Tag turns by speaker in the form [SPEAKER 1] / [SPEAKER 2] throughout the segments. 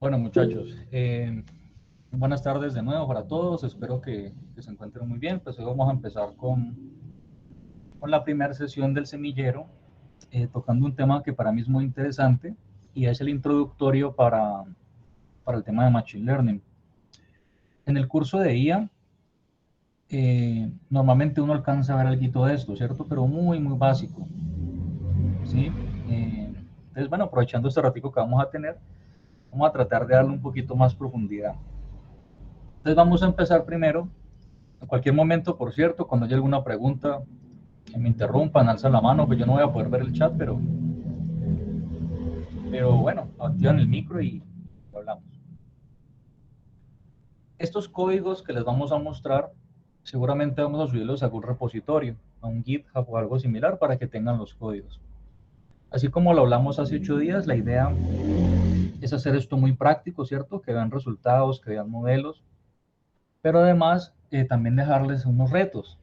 [SPEAKER 1] Bueno, muchachos, buenas tardes de nuevo para todos. Espero que se encuentren muy bien. Pues hoy vamos a empezar con la primera sesión del semillero, tocando un tema que para mí es muy interesante y es el introductorio para el tema de Machine Learning. En el curso de IA, normalmente uno alcanza a ver algo de esto, ¿cierto? Pero muy, muy básico, ¿sí? Entonces, bueno, aprovechando este ratico que vamos a tener, vamos a tratar de darle un poquito más profundidad. Entonces vamos a empezar primero. En cualquier momento, por cierto, cuando haya alguna pregunta, que me interrumpan, alzan la mano, pues yo no voy a poder ver el chat, pero bueno, activan el micro y hablamos. Estos códigos que les vamos a mostrar, seguramente vamos a subirlos a algún repositorio, a un GitHub o algo similar para que tengan los códigos. Así como lo hablamos hace 8 días, la idea es hacer esto muy práctico, ¿cierto? Que vean resultados, que vean modelos, pero además también dejarles unos retos,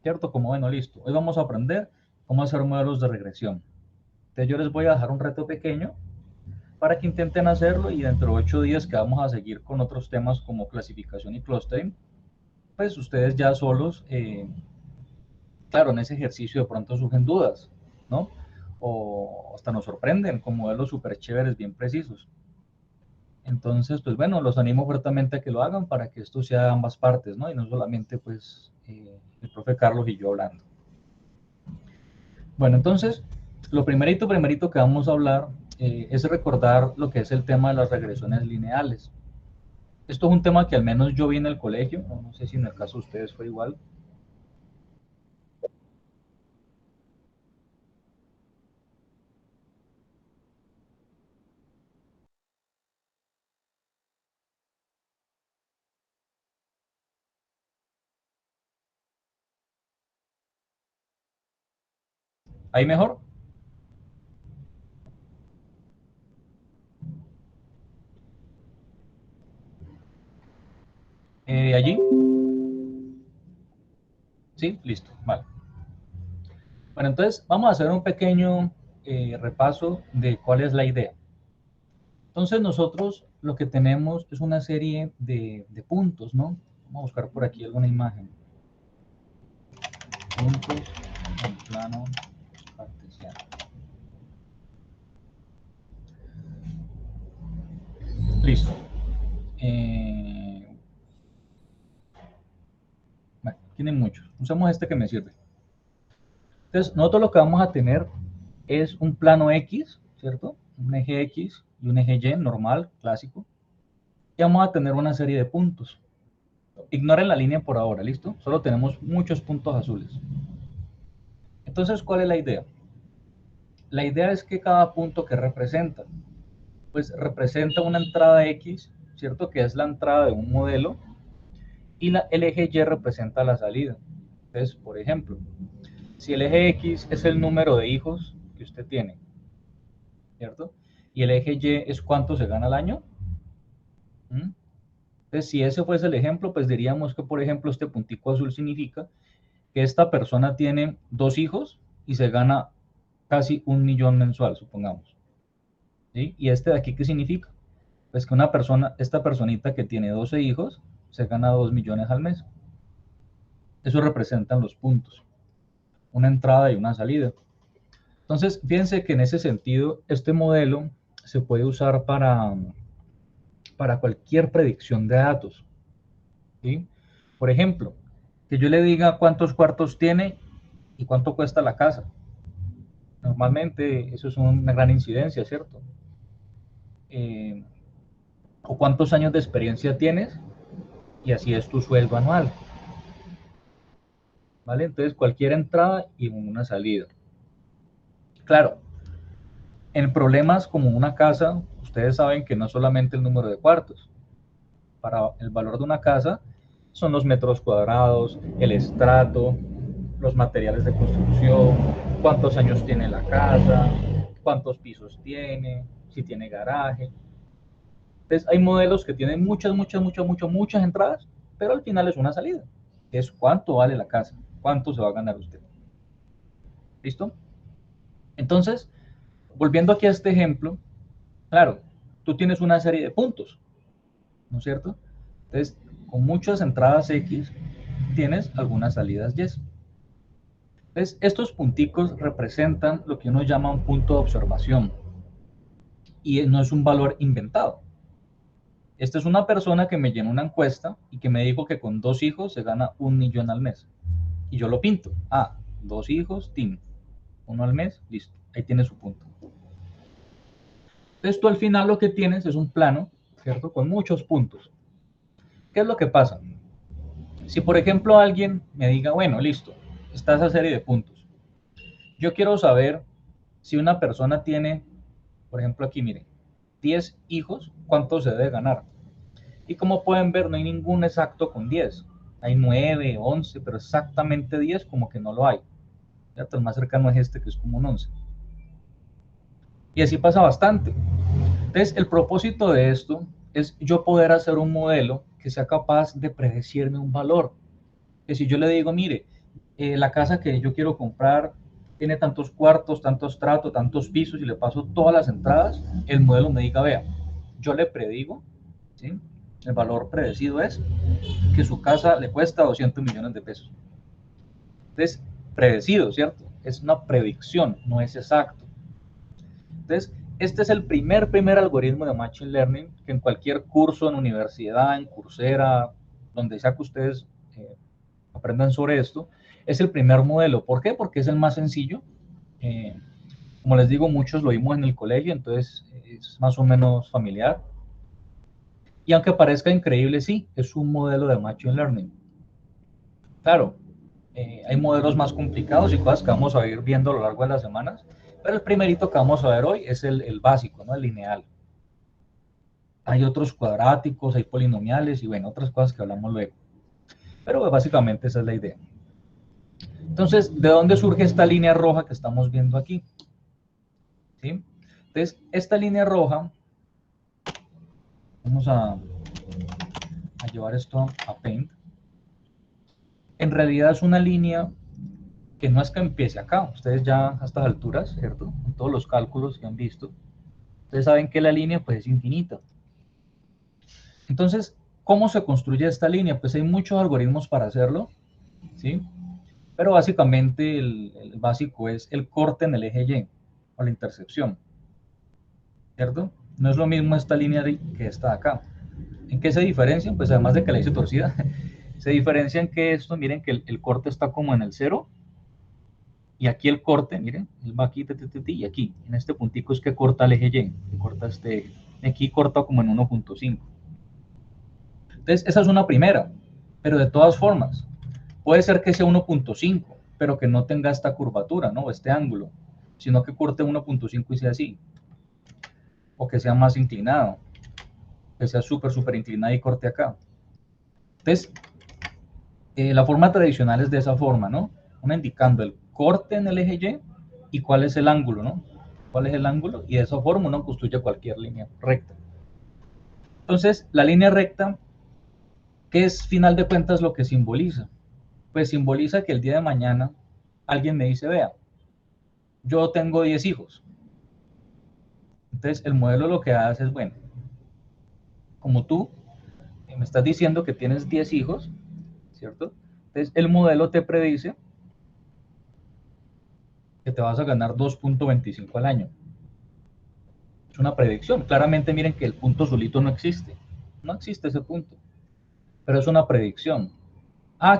[SPEAKER 1] ¿cierto? Como, bueno, listo, hoy vamos a aprender cómo hacer modelos de regresión. Entonces yo les voy a dejar un reto pequeño para que intenten hacerlo y dentro de 8 días que vamos a seguir con otros temas como clasificación y clustering, pues ustedes ya solos, claro, en ese ejercicio de pronto surgen dudas, ¿no? O hasta nos sorprenden con modelos súper chéveres, bien precisos. Entonces, pues bueno, los animo fuertemente a que lo hagan para que esto sea de ambas partes, ¿no? Y no solamente pues el profe Carlos y yo hablando. Bueno, entonces, lo primerito que vamos a hablar es recordar lo que es el tema de las regresiones lineales. Esto es un tema que al menos yo vi en el colegio, no sé si en el caso de ustedes fue igual. ¿Ahí mejor? ¿Allí? Sí, listo, vale. Bueno, entonces vamos a hacer un pequeño repaso de cuál es la idea. Entonces nosotros lo que tenemos es una serie de puntos, ¿no? Vamos a buscar por aquí alguna imagen. Puntos en plano cartesiano. Listo. Bueno, tienen muchos. Usamos este que me sirve. Entonces, nosotros lo que vamos a tener es un plano X, ¿cierto? Un eje X y un eje Y normal, clásico. Y vamos a tener una serie de puntos. Ignoren la línea por ahora, ¿listo? Solo tenemos muchos puntos azules. Entonces, ¿cuál es la idea? La idea es que cada punto que representa, pues representa una entrada X, ¿cierto? Que es la entrada de un modelo, y el eje Y representa la salida. Entonces, por ejemplo, si el eje X es el número de hijos que usted tiene, ¿cierto? Y el eje Y es cuánto se gana al año. ¿Mm? Entonces, si ese fuese el ejemplo, pues diríamos que, por ejemplo, este puntico azul significa que esta persona tiene 2 hijos y se gana casi 1 millón mensual, supongamos. ¿Sí? ¿Y este de aquí qué significa? Pues que una persona, esta personita que tiene 12 hijos, se gana 2 millones al mes. Eso representan los puntos, una entrada y una salida. Entonces, fíjense que en ese sentido, este modelo se puede usar para cualquier predicción de datos. ¿Sí? Por ejemplo, que yo le diga cuántos cuartos tiene y cuánto cuesta la casa. Normalmente eso es una gran incidencia, ¿cierto? Eh, o cuántos años de experiencia tienes y así es tu sueldo anual. ¿Vale? Entonces cualquier entrada y una salida. Claro, en problemas como una casa, ustedes saben que no solamente el número de cuartos. Para el valor de una casa son los metros cuadrados, el estrato, los materiales de construcción, cuántos años tiene la casa, cuántos pisos tiene, si tiene garaje. Entonces hay modelos que tienen muchas entradas, pero al final es una salida. Es cuánto vale la casa, cuánto se va a ganar usted. ¿Listo? Entonces, volviendo aquí a este ejemplo, claro, tú tienes una serie de puntos, ¿no es cierto? Entonces, con muchas entradas X, tienes algunas salidas Y. Entonces, estos punticos representan lo que uno llama un punto de observación, y no es un valor inventado. Esta es una persona que me llenó una encuesta y que me dijo que con 2 hijos se gana 1.000.000 al mes. Y yo lo pinto. 2 hijos, tin. 1 al mes, listo. Ahí tiene su punto. Entonces tú al final lo que tienes es un plano, ¿cierto? Con muchos puntos. ¿Qué es lo que pasa? Si por ejemplo alguien me diga, bueno, listo, está esa serie de puntos. Yo quiero saber si una persona tiene, por ejemplo aquí, miren, 10 hijos, ¿cuánto se debe ganar? Y como pueden ver, no hay ningún exacto con 10. Hay 9, 11, pero exactamente 10 como que no lo hay. ¿Cierto? El más cercano es este, que es como un 11. Y así pasa bastante. Entonces, el propósito de esto es yo poder hacer un modelo que sea capaz de predecirme un valor. Que si yo le digo, mire, la casa que yo quiero comprar tiene tantos cuartos, tantos estratos, tantos pisos, y le paso todas las entradas, el modelo me diga, vea, yo le predigo, ¿sí? El valor predecido es que su casa le cuesta 200 millones de pesos. Entonces, predecido, ¿cierto? Es una predicción, no es exacto. Entonces, este es el primer algoritmo de Machine Learning que en cualquier curso, en universidad, en Coursera, donde sea que ustedes aprendan sobre esto, es el primer modelo. ¿Por qué? Porque es el más sencillo. Como les digo, muchos lo vimos en el colegio, entonces es más o menos familiar. Y aunque parezca increíble, sí, es un modelo de Machine Learning. Claro, hay modelos más complicados y cosas que vamos a ir viendo a lo largo de las semanas, pero el primerito que vamos a ver hoy es el básico, ¿no? El lineal. Hay otros cuadráticos, hay polinomiales y bueno, otras cosas que hablamos luego. Pero básicamente esa es la idea. Entonces, ¿de dónde surge esta línea roja que estamos viendo aquí? ¿Sí? Entonces, esta línea roja, vamos a llevar esto a Paint, en realidad es una línea que no es que empiece acá. Ustedes ya a estas alturas, ¿cierto? Con todos los cálculos que han visto, ustedes saben que la línea pues es infinita. Entonces, ¿cómo se construye esta línea? Pues hay muchos algoritmos para hacerlo, ¿sí? Pero básicamente el básico es el corte en el eje Y, o la intersección, ¿cierto? No es lo mismo esta línea que esta de acá. ¿En qué se diferencian? Pues además de que la hice torcida, se diferencian que esto, miren que el corte está como en el 0, y aquí el corte, miren, él va aquí, y aquí, en este puntico es que corta el eje Y, que corta este eje. Aquí corta como en 1.5. Entonces, esa es una primera, pero de todas formas, puede ser que sea 1.5, pero que no tenga esta curvatura, ¿no? Este ángulo, sino que corte 1.5 y sea así, o que sea más inclinado, que sea súper inclinado y corte acá. Entonces, la forma tradicional es de esa forma, ¿no? Uno indicando el corte en el eje Y cuál es el ángulo, ¿no? ¿Cuál es el ángulo? Y de esa forma uno construye cualquier línea recta. Entonces, la línea recta, ¿qué es final de cuentas lo que simboliza? Pues simboliza que el día de mañana alguien me dice, vea, yo tengo 10 hijos. Entonces, el modelo lo que hace es, bueno, como tú me estás diciendo que tienes 10 hijos, ¿cierto? Entonces, el modelo te predice que te vas a ganar 2.25 al año. Es una predicción. Claramente miren que el punto solito no existe. No existe ese punto. Pero es una predicción.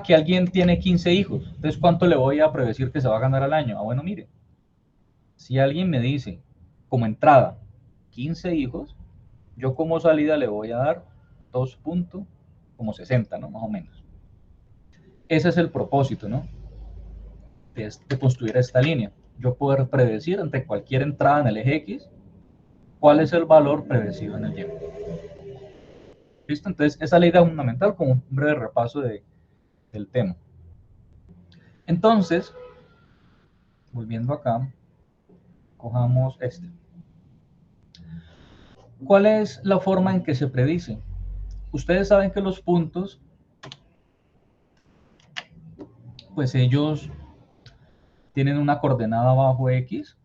[SPEAKER 1] Que alguien tiene 15 hijos. Entonces, ¿cuánto le voy a predecir que se va a ganar al año? Bueno, mire. Si alguien me dice, como entrada, 15 hijos, yo como salida le voy a dar 2.60, ¿no? Más o menos. Ese es el propósito, ¿no? De construir esta línea. Yo poder predecir ante cualquier entrada en el eje X cuál es el valor predecido en el Y. ¿Listo? Entonces, esa es la idea fundamental, como un breve repaso del tema. Entonces, volviendo acá, cojamos este. ¿Cuál es la forma en que se predice? Ustedes saben que los puntos, pues ellos tienen una coordenada bajo X.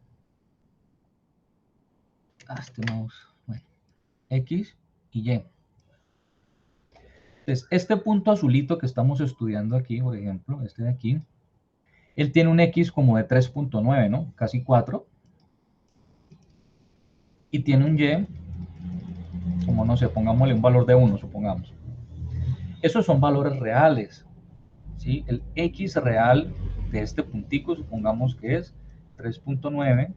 [SPEAKER 1] Este mouse, bueno. X y Y. Entonces, este punto azulito que estamos estudiando aquí, por ejemplo, este de aquí, él tiene un X como de 3.9, ¿no? Casi 4. Y tiene un Y, como no sé, pongámosle un valor de 1, supongamos. Esos son valores reales, ¿sí? El X real de este puntico, supongamos que es 3.9.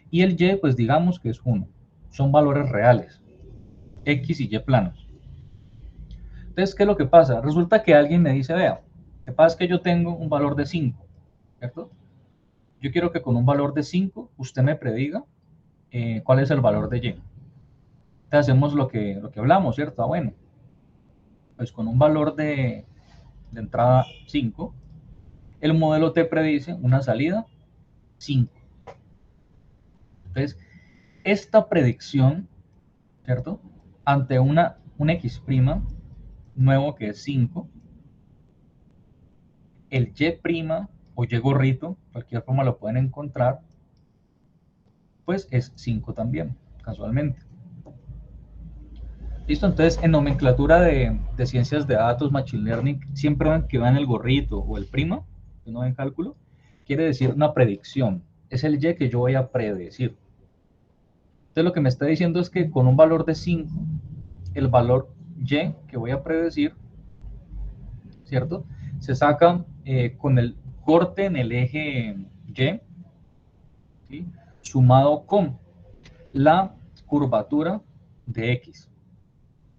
[SPEAKER 1] Y el Y, pues digamos que es 1. Son valores reales, X y Y planos. Entonces, ¿qué es lo que pasa? Resulta que alguien me dice, vea, lo que pasa es que yo tengo un valor de 5, ¿cierto? Yo quiero que con un valor de 5 usted me prediga cuál es el valor de Y. Entonces hacemos lo que hablamos, ¿cierto? Bueno, pues con un valor de entrada 5, el modelo te predice una salida 5. Entonces, esta predicción, ¿cierto? Ante un X' nuevo que es 5, el Y' o Y gorrito, cualquier forma lo pueden encontrar, pues es 5 también, casualmente. ¿Listo? Entonces, en nomenclatura de ciencias de datos, Machine Learning, siempre que vean el gorrito o el prima, que no ven cálculo, quiere decir una predicción. Es el Y que yo voy a predecir. Entonces, lo que me está diciendo es que con un valor de 5, el valor Y que voy a predecir, ¿cierto? Se saca con el corte en el eje Y, ¿sí? Sumado con la curvatura de X.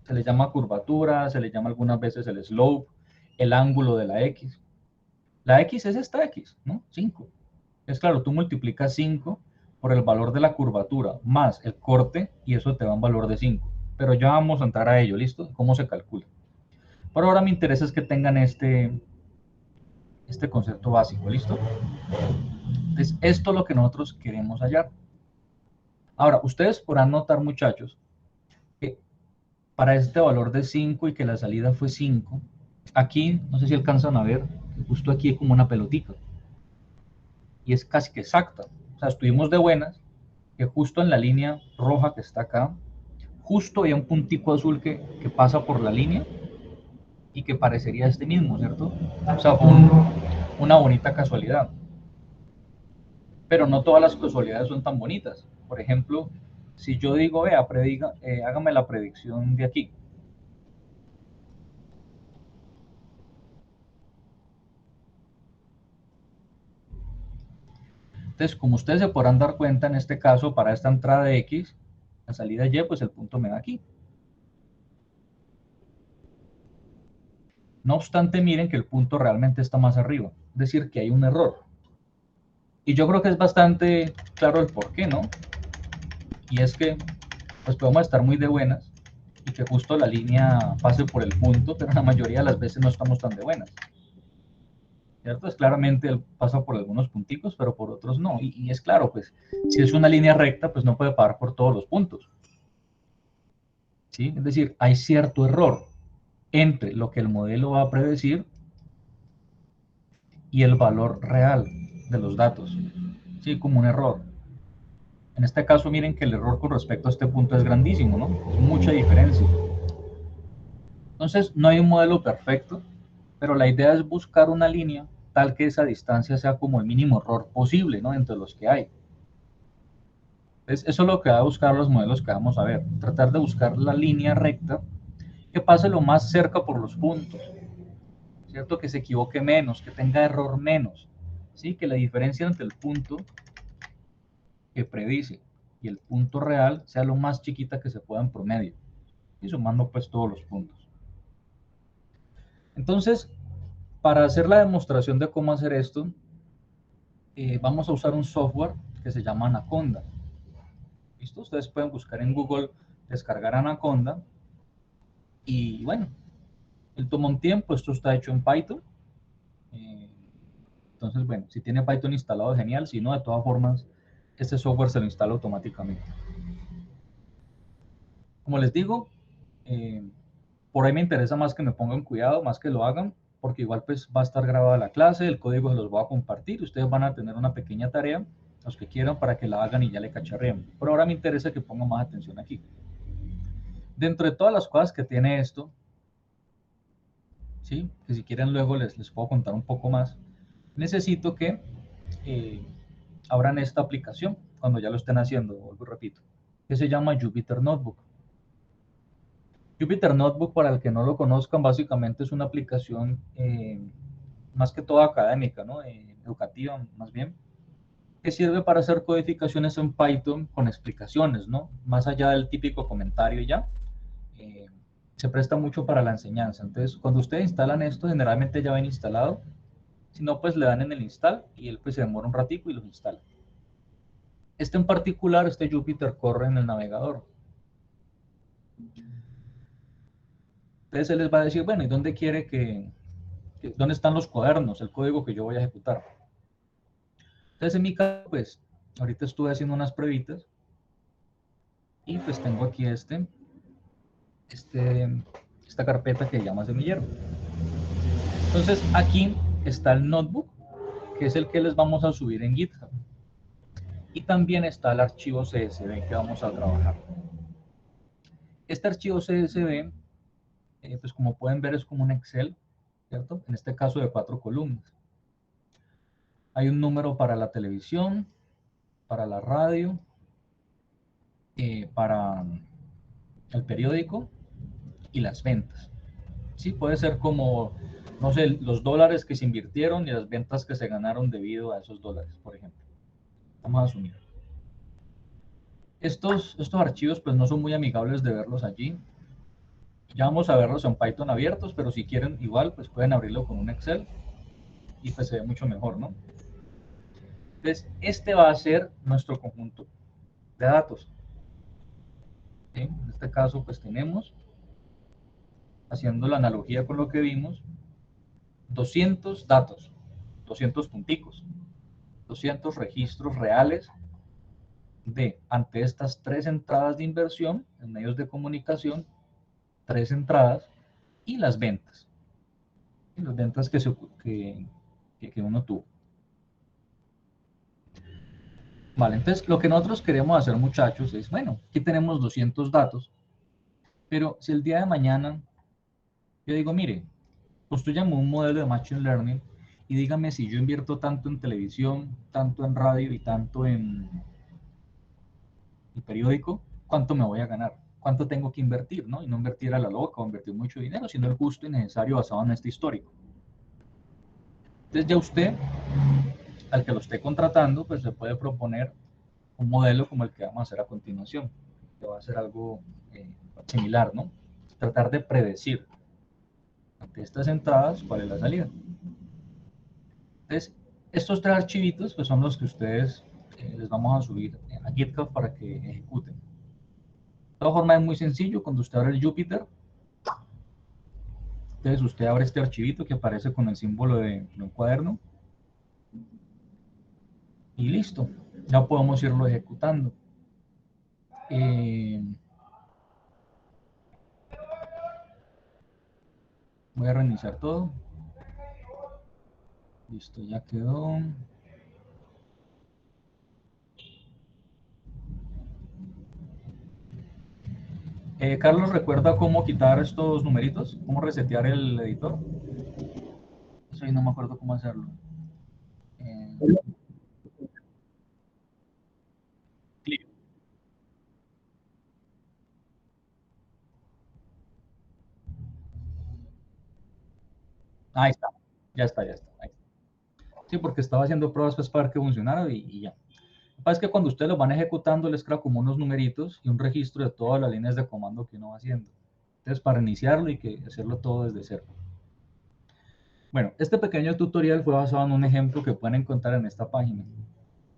[SPEAKER 1] Se le llama curvatura, se le llama algunas veces el slope, el ángulo de la X. La X es esta X, ¿no? 5. Es claro, tú multiplicas 5 por el valor de la curvatura más el corte y eso te da un valor de 5. Pero ya vamos a entrar a ello, ¿listo? ¿Cómo se calcula? Por ahora me interesa es que tengan este concepto básico, ¿listo? Entonces, esto es lo que nosotros queremos hallar. Ahora, ustedes podrán notar, muchachos, que para este valor de 5 y que la salida fue 5, aquí, no sé si alcanzan a ver, justo aquí hay como una pelotita. Y es casi que exacta. O sea, estuvimos de buenas, que justo en la línea roja que está acá, justo hay un puntico azul que pasa por la línea y que parecería este mismo, ¿cierto? O sea, fue una bonita casualidad. Pero no todas las casualidades son tan bonitas. Por ejemplo, si yo digo, vea, hágame la predicción de aquí. Entonces, como ustedes se podrán dar cuenta, en este caso, para esta entrada de X, la salida Y, pues el punto me da aquí. No obstante, miren que el punto realmente está más arriba, es decir, que hay un error. Y yo creo que es bastante claro el por qué, ¿no? Y es que, pues podemos estar muy de buenas y que justo la línea pase por el punto, pero la mayoría de las veces no estamos tan de buenas. ¿Cierto? Es claramente él pasa por algunos punticos, pero por otros no. Y es claro, pues, si es una línea recta, pues no puede pasar por todos los puntos. ¿Sí? Es decir, hay cierto error entre lo que el modelo va a predecir y el valor real de los datos. Sí, como un error. En este caso, miren que el error con respecto a este punto es grandísimo, ¿no? Es mucha diferencia. Entonces, no hay un modelo perfecto, pero la idea es buscar una línea tal que esa distancia sea como el mínimo error posible, ¿no? Entre los que hay. Entonces, eso es lo que va a buscar los modelos que vamos a ver. Tratar de buscar la línea recta que pase lo más cerca por los puntos, ¿cierto? Que se equivoque menos, que tenga error menos, ¿sí? Que la diferencia entre el punto que predice y el punto real sea lo más chiquita que se pueda en promedio, y sumando pues todos los puntos. Entonces, para hacer la demostración de cómo hacer esto, vamos a usar un software que se llama Anaconda. ¿Listo? Ustedes pueden buscar en Google, descargar Anaconda, y bueno, él toma un tiempo, esto está hecho en Python. Eh, entonces, bueno, si tiene Python instalado, genial. Si no, de todas formas, este software se lo instala automáticamente. Como les digo, eh, por ahí me interesa más que me pongan cuidado, más que lo hagan, porque igual pues va a estar grabada la clase, el código se los voy a compartir, ustedes van a tener una pequeña tarea los que quieran para que la hagan y ya le cacharreen. Pero ahora me interesa que pongan más atención aquí. Dentro de todas las cosas que tiene esto, ¿sí? Que si quieren luego les puedo contar un poco más, necesito que abran esta aplicación cuando ya lo estén haciendo, vuelvo y repito, que se llama Jupyter Notebook. Jupyter Notebook, para el que no lo conozcan, básicamente es una aplicación más que todo académica, ¿no? Educativa, más bien, que sirve para hacer codificaciones en Python con explicaciones, ¿no? Más allá del típico comentario ya. Se presta mucho para la enseñanza. Entonces, cuando ustedes instalan esto, generalmente ya ven instalado. Si no, pues le dan en el install y él pues se demora un ratico y los instala. Este en particular, este Jupyter corre en el navegador. Entonces él les va a decir, bueno, ¿y dónde quiere dónde están los cuadernos, el código que yo voy a ejecutar? Entonces en mi caso, pues, ahorita estuve haciendo unas pruebitas y pues tengo aquí esta carpeta que se llama semillero. Entonces aquí está el notebook, que es el que les vamos a subir en GitHub. Y también está el archivo CSV que vamos a trabajar. Este archivo CSV, pues como pueden ver, es como un Excel, ¿cierto? En este caso de 4 columnas. Hay un número para la televisión, para la radio, para el periódico y las ventas. Sí, puede ser como, no sé, los dólares que se invirtieron y las ventas que se ganaron debido a esos dólares, por ejemplo. Vamos a asumir. Estos archivos pues no son muy amigables de verlos allí. Ya vamos a verlos en Python abiertos, pero si quieren igual pues pueden abrirlo con un Excel y pues se ve mucho mejor, ¿no? Entonces, este va a ser nuestro conjunto de datos. ¿Sí? En este caso pues tenemos, haciendo la analogía con lo que vimos, 200 datos, 200 punticos, 200 registros reales ante estas 3 entradas de inversión en medios de comunicación, 3 entradas y las ventas. Y las ventas que uno tuvo. Vale, entonces lo que nosotros queremos hacer, muchachos, es, bueno, aquí tenemos 200 datos, pero si el día de mañana yo digo, mire, construyamos un modelo de Machine Learning y dígame si yo invierto tanto en televisión, tanto en radio y tanto en periódico, ¿cuánto me voy a ganar? ¿Cuánto tengo que invertir? ¿No? Y no invertir a la loca o invertir mucho dinero, sino el justo y necesario basado en este histórico. Entonces ya usted, al que lo esté contratando, pues le puede proponer un modelo como el que vamos a hacer a continuación, que va a ser algo similar, ¿no? Tratar de predecir ante estas entradas cuál es la salida. Entonces, estos 3 archivitos pues son los que ustedes les vamos a subir a GitHub para que ejecuten. De todas formas es muy sencillo, cuando usted abre el Jupyter, entonces usted abre este archivito que aparece con el símbolo de un cuaderno y listo, ya podemos irlo ejecutando. Voy a reiniciar todo. Listo, ya quedó. Carlos, ¿recuerda cómo quitar estos numeritos? ¿Cómo resetear el editor? Eso ahí no me acuerdo cómo hacerlo. Clic. Ahí está. Ya está, ya está. Ahí está. Sí, porque estaba haciendo pruebas pues, para que funcionara y ya. Lo que pasa es que cuando ustedes lo van ejecutando, les crea como unos numeritos y un registro de todas las líneas de comando que uno va haciendo. Entonces, para iniciarlo y que hacerlo todo desde cero. Bueno, este pequeño tutorial fue basado en un ejemplo que pueden encontrar en esta página.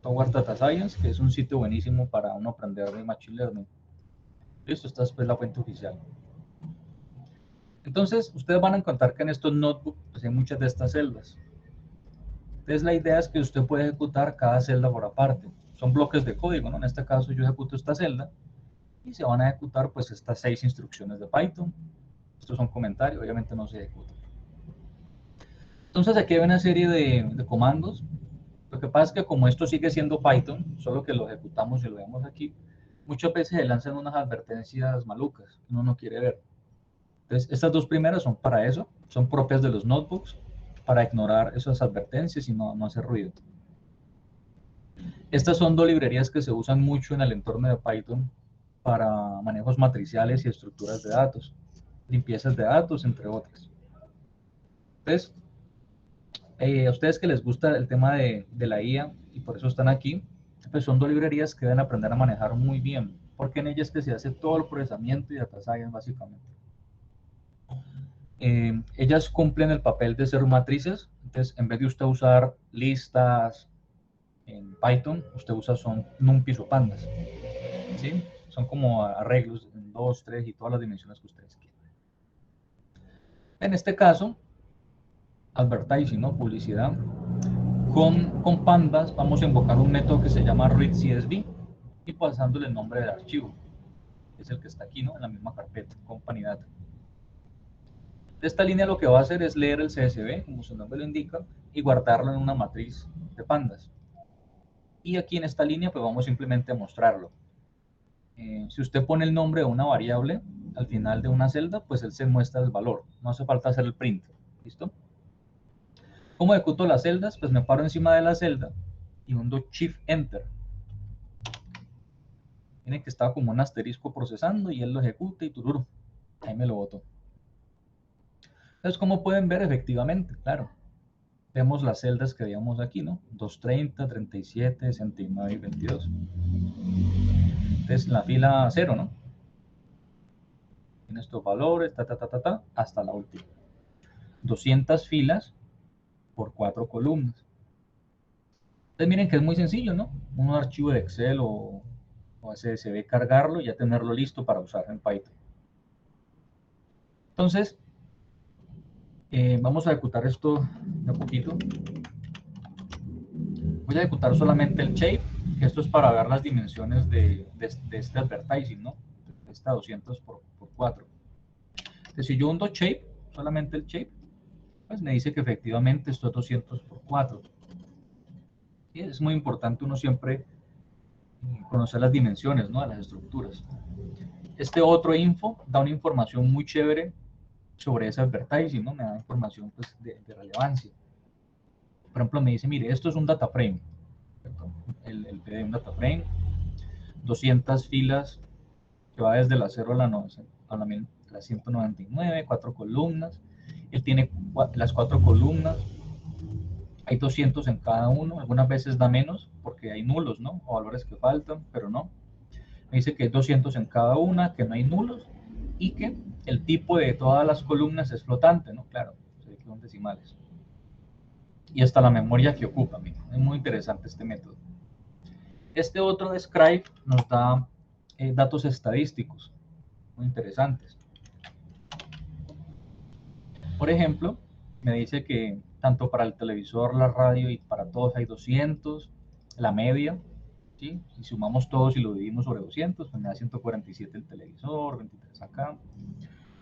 [SPEAKER 1] Towards Data Science, que es un sitio buenísimo para uno aprender de Machine Learning. Listo, esta es pues, la fuente oficial. Entonces, ustedes van a encontrar que en estos notebooks pues, hay muchas de estas celdas. Entonces, la idea es que usted puede ejecutar cada celda por aparte. Son bloques de código, ¿no? En este caso, yo ejecuto esta celda y se van a ejecutar pues estas 6 instrucciones de Python. Estos son comentarios, obviamente no se ejecutan. Entonces, aquí hay una serie de comandos Lo que pasa es que como esto sigue siendo Python, solo que lo ejecutamos y lo vemos aquí, muchas veces se lanzan unas advertencias malucas que uno no quiere ver. Entonces, estas dos primeras son para eso, son propias de los notebooks, para ignorar esas advertencias y no hacer ruido. Estas son dos librerías que se usan mucho en el entorno de Python para manejos matriciales y estructuras de datos, limpiezas de datos, entre otras. Entonces, a ustedes que les gusta el tema de la IA y por eso están aquí, pues son dos librerías que deben aprender a manejar muy bien, porque en ellas es que se hace todo el procesamiento y data science básicamente. Ellas cumplen el papel de ser matrices, entonces en vez de usted usar listas en Python, usted usa son numpys o pandas, ¿sí? Son como arreglos en 2, 3 y todas las dimensiones que ustedes quieran. En este caso, advertising, ¿no? Publicidad. Con pandas vamos a invocar un método que se llama readCSV y pasándole el nombre del archivo, que es el que está aquí, ¿no? En la misma carpeta, company data. Esta línea lo que va a hacer es leer el CSV, como su nombre lo indica, y guardarlo en una matriz de pandas. Y aquí en esta línea pues vamos simplemente a mostrarlo. Si usted pone el nombre de una variable al final de una celda, pues él se muestra el valor. No hace falta hacer el print. ¿Listo? ¿Cómo ejecuto las celdas? Pues me paro encima de la celda y hundo Shift Enter. Tiene que estar como un asterisco procesando y él lo ejecuta y tururu. Ahí me lo boto. Entonces, como pueden ver, efectivamente, claro, vemos las celdas que veíamos aquí, ¿no? 230, 37, 69 y 22. Entonces, la fila 0, ¿no? Tiene estos valores, hasta la última. 200 filas por 4 columnas. Entonces, miren que es muy sencillo, ¿no? Un archivo de Excel o CSV, cargarlo y ya tenerlo listo para usar en Python. Entonces, vamos a ejecutar esto de a poquito. Voy a ejecutar solamente el shape, que esto es para ver las dimensiones de este advertising, ¿no? Esta 200 por 4. Entonces, si yo hundo shape, solamente el shape, pues me dice que efectivamente esto es 200 por 4. Y es muy importante uno siempre conocer las dimensiones, ¿no? De las estructuras. Este otro info da una información muy chévere sobre ese advertising, ¿no? Me da información pues, de relevancia. Por ejemplo, me dice, mire, esto es un data frame, el PD de un data frame, 200 filas que va desde la 0 a la 199, 4 columnas. Él tiene las 4 columnas, hay 200 en cada uno, algunas veces da menos porque hay nulos, ¿no? O valores que faltan, pero no. Me dice que hay 200 en cada una, que no hay nulos y que el tipo de todas las columnas es flotante, ¿no? Claro, se ve que son decimales. Y hasta la memoria que ocupa, mira. Es muy interesante este método. Este otro de Scribe nos da datos estadísticos muy interesantes. Por ejemplo, me dice que tanto para el televisor, la radio y para todos hay 200, la media, ¿sí? Si sumamos todos y lo dividimos sobre 200, pues me da 147 el televisor, 23 acá.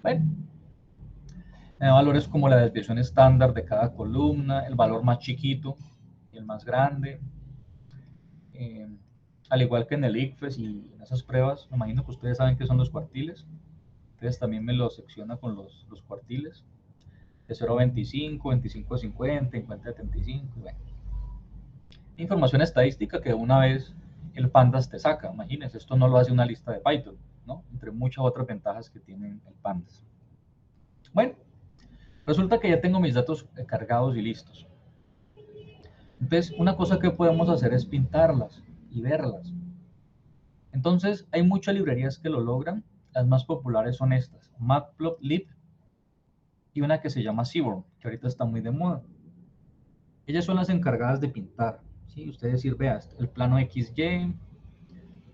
[SPEAKER 1] Bueno, me da valores como la desviación estándar de cada columna, el valor más chiquito y el más grande. Al igual que en el ICFES y en esas pruebas, me imagino que ustedes saben qué son los cuartiles. Entonces también me lo secciona con los cuartiles. De 0 a 25, 25 a 50, 50 a 75. Bueno. Información estadística que una vez el Pandas te saca. Imagínense, esto no lo hace una lista de Python, ¿no? Entre muchas otras ventajas que tiene el Pandas. Bueno, resulta que ya tengo mis datos cargados y listos. Entonces, una cosa que podemos hacer es pintarlas y verlas. Entonces, hay muchas librerías que lo logran. Las más populares son estas, Matplotlib y una que se llama Seaborn, que ahorita está muy de moda. Ellas son las encargadas de pintar. ¿Sí? Usted decir, vea, el plano XY.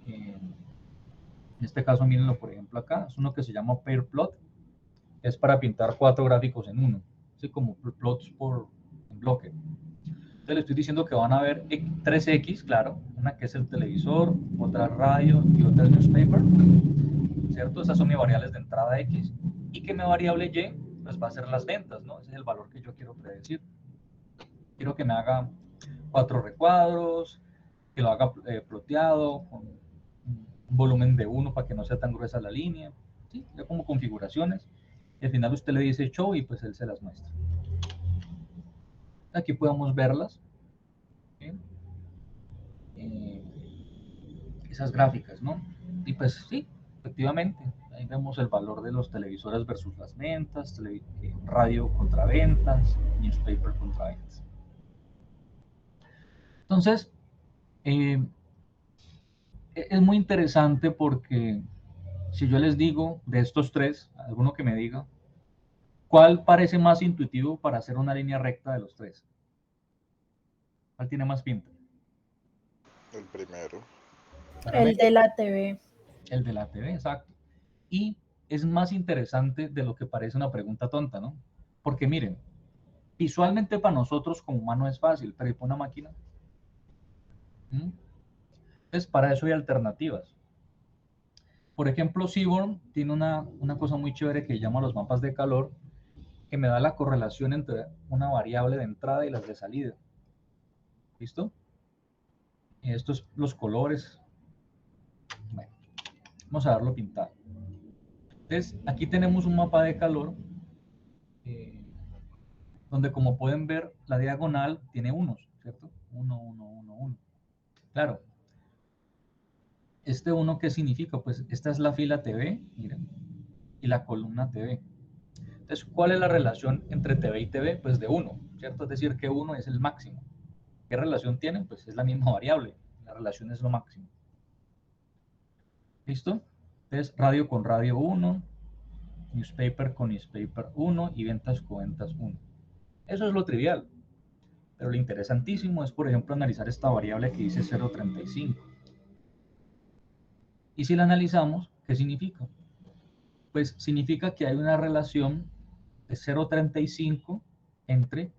[SPEAKER 1] En este caso, mírenlo por ejemplo acá. Es uno que se llama PairPlot. Es para pintar 4 gráficos en uno. ¿Sí? Como plots por en bloque. Entonces le estoy diciendo que van a haber 3X, claro. Una que es el televisor, otra radio y otra el newspaper. ¿Cierto? Esas son mis variables de entrada X. Y que mi variable Y pues va a ser las ventas, ¿no? Ese es el valor que yo quiero predecir. Quiero que me haga 4 recuadros, que lo haga ploteado, con un volumen de 1 para que no sea tan gruesa la línea, ¿sí? Ya como configuraciones, y al final usted le dice show y pues él se las muestra. Aquí podemos verlas, ¿sí? Esas gráficas, ¿no? Y pues sí, efectivamente, ahí vemos el valor de los televisores versus las ventas, radio contra ventas, newspaper contra ventas. Entonces, es muy interesante porque si yo les digo de estos tres, alguno que me diga, ¿cuál parece más intuitivo para hacer una línea recta de los tres? ¿Cuál tiene más pinta?
[SPEAKER 2] El primero.
[SPEAKER 3] El de la TV.
[SPEAKER 1] El de la TV, exacto. Y es más interesante de lo que parece una pregunta tonta, ¿no? Porque miren, visualmente para nosotros como humano es fácil, pero ¿y para una máquina? Entonces, para eso hay alternativas. Por ejemplo, Seaborn tiene una cosa muy chévere que llama los mapas de calor, que me da la correlación entre una variable de entrada y las de salida. ¿Listo? Y estos los colores. Bueno, vamos a darlo pintado. Entonces, aquí tenemos un mapa de calor donde, como pueden ver, la diagonal tiene unos, ¿cierto? 1, 1, 1, 1. Claro. ¿Este 1 qué significa? Pues esta es la fila TV, miren, y la columna TV. Entonces, ¿cuál es la relación entre TV y TV? Pues de 1, ¿cierto? Es decir, que 1 es el máximo. ¿Qué relación tienen? Pues es la misma variable. La relación es lo máximo. ¿Listo? Entonces, radio con radio 1, newspaper con newspaper 1 y ventas con ventas 1. Eso es lo trivial. Pero lo interesantísimo es, por ejemplo, analizar esta variable que dice 0.35. Y si la analizamos, ¿qué significa? Pues significa que hay una relación de 0.35 entre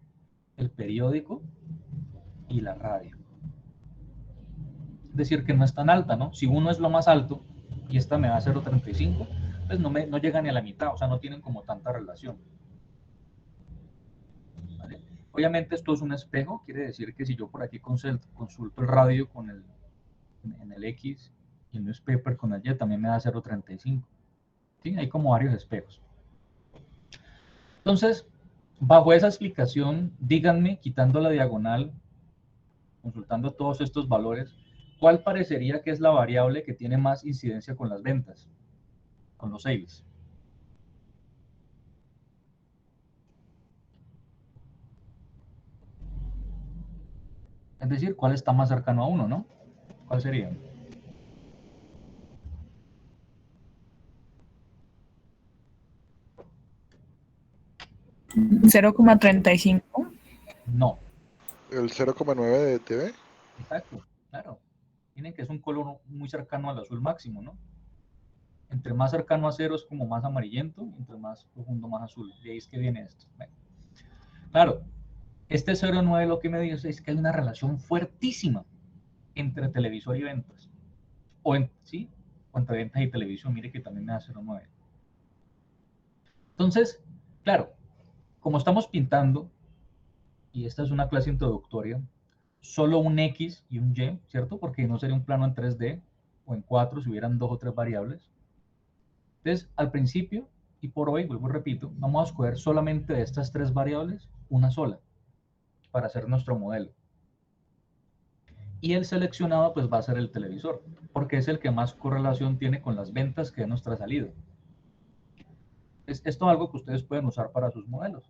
[SPEAKER 1] el periódico y la radio. Es decir, que no es tan alta, ¿no? Si uno es lo más alto y esta me da 0.35, pues no llega ni a la mitad, o sea, no tienen como tanta relación. ¿Vale? Obviamente esto es un espejo, quiere decir que si yo por aquí consulto el radio en el X y el newspaper con el Y, también me da 0.35. ¿Sí? Hay como varios espejos. Entonces, bajo esa explicación, díganme, quitando la diagonal, consultando todos estos valores, ¿cuál parecería que es la variable que tiene más incidencia con las ventas, con los sales? Es decir, ¿cuál está más cercano a 1, no? ¿Cuál sería?
[SPEAKER 3] 0,35.
[SPEAKER 1] No.
[SPEAKER 2] El 0,9 de TV.
[SPEAKER 1] Exacto, claro. Miren que es un color muy cercano al azul máximo, ¿no? Entre más cercano a 0 es como más amarillento, entre más profundo más azul. De ahí es que viene esto. Bueno, claro, este 0,9 lo que me dice es que hay una relación fuertísima entre televisor y ventas. ¿Sí? O entre ventas y televisión, mire que también me da 0,9. Entonces, claro, como estamos pintando, y esta es una clase introductoria, solo un X y un Y, ¿cierto? Porque no sería un plano en 3D o en 4 si hubieran 2 o 3 variables. Entonces, al principio, y por hoy, vuelvo y repito, vamos a escoger solamente de estas 3 variables una sola para hacer nuestro modelo. Y el seleccionado pues va a ser el televisor, porque es el que más correlación tiene con las ventas que es nuestra salida. Esto es algo que ustedes pueden usar para sus modelos.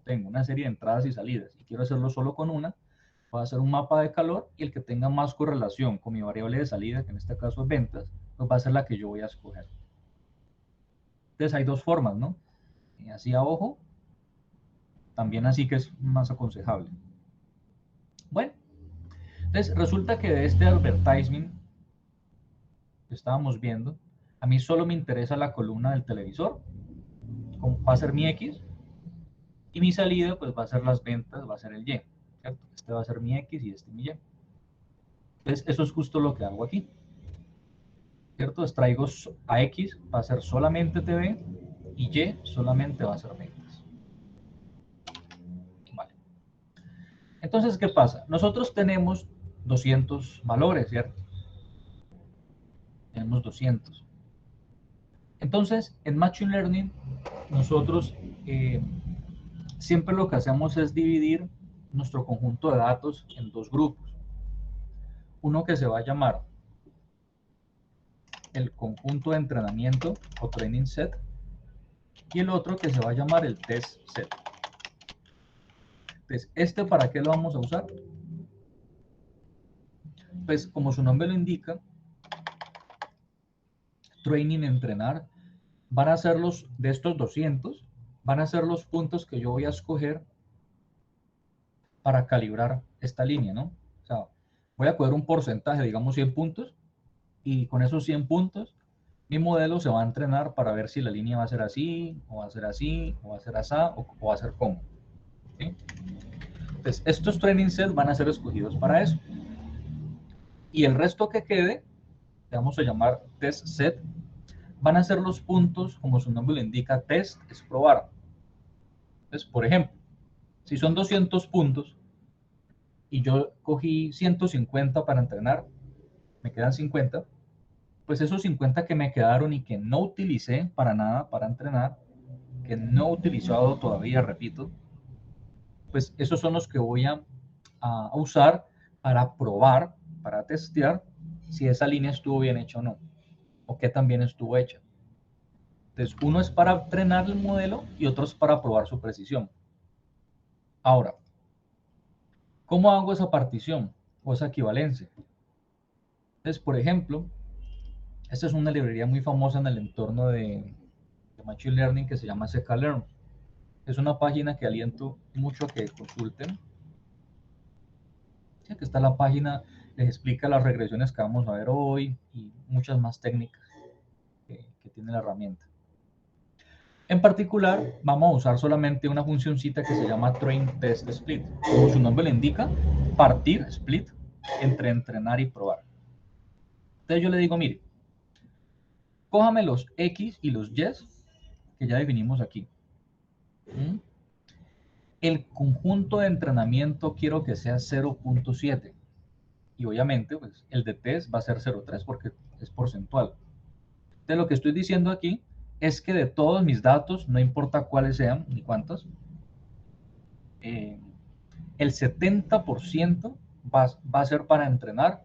[SPEAKER 1] Tengo una serie de entradas y salidas y quiero hacerlo solo con una, voy a hacer un mapa de calor y el que tenga más correlación con mi variable de salida, que en este caso es ventas, pues va a ser la que yo voy a escoger. Entonces hay dos formas, ¿no? Así a ojo, también así que es más aconsejable. Bueno, entonces resulta que de este advertisement que estábamos viendo, a mí solo me interesa la columna del televisor, como va a ser mi X, y mi salida pues va a ser las ventas, va a ser el Y, ¿cierto? Este va a ser mi X y este mi Y. Entonces eso es justo lo que hago aquí, ¿cierto? Traigo a X, va a ser solamente TV, y Y solamente va a ser ventas. Vale. Entonces, ¿qué pasa? Nosotros tenemos 200 valores, ¿cierto? Tenemos 200. Entonces, en Machine Learning, nosotros siempre lo que hacemos es dividir nuestro conjunto de datos en dos grupos. Uno que se va a llamar el conjunto de entrenamiento o training set y el otro que se va a llamar el test set. Entonces, ¿para qué lo vamos a usar? Pues como su nombre lo indica, training, entrenar, van a ser de estos 200, van a ser los puntos que yo voy a escoger para calibrar esta línea, ¿no? O sea, voy a coger un porcentaje, digamos 100 puntos, y con esos 100 puntos, mi modelo se va a entrenar para ver si la línea va a ser así, o va a ser así, o va a ser así, o va a ser como. ¿Sí? Entonces, estos training sets van a ser escogidos para eso. Y el resto que quede, le vamos a llamar test set, van a ser los puntos, como su nombre lo indica, test es probar. Entonces, por ejemplo, si son 200 puntos y yo cogí 150 para entrenar, me quedan 50, pues esos 50 que me quedaron y que no utilicé para nada para entrenar, que no he utilizado todavía, repito, pues esos son los que voy a usar para probar, para testear si esa línea estuvo bien hecha o no, o qué tan bien estuvo hecha. Entonces, uno es para entrenar el modelo y otro es para probar su precisión. Ahora, ¿cómo hago esa partición o esa equivalencia? Entonces, por ejemplo, esta es una librería muy famosa en el entorno de Machine Learning que se llama scikit-learn. Es una página que aliento mucho a que consulten. Aquí está la página, les explica las regresiones que vamos a ver hoy y muchas más técnicas que tiene la herramienta. En particular, vamos a usar solamente una funcioncita que se llama train test split. Como su nombre le indica, partir, split, entre entrenar y probar. Entonces yo le digo, mire, cójame los X y los Y que ya definimos aquí. El conjunto de entrenamiento quiero que sea 0.7. Y obviamente, pues, el de test va a ser 0.3 porque es porcentual. Entonces, lo que estoy diciendo aquí es que de todos mis datos, no importa cuáles sean ni cuántos, el 70% va a ser para entrenar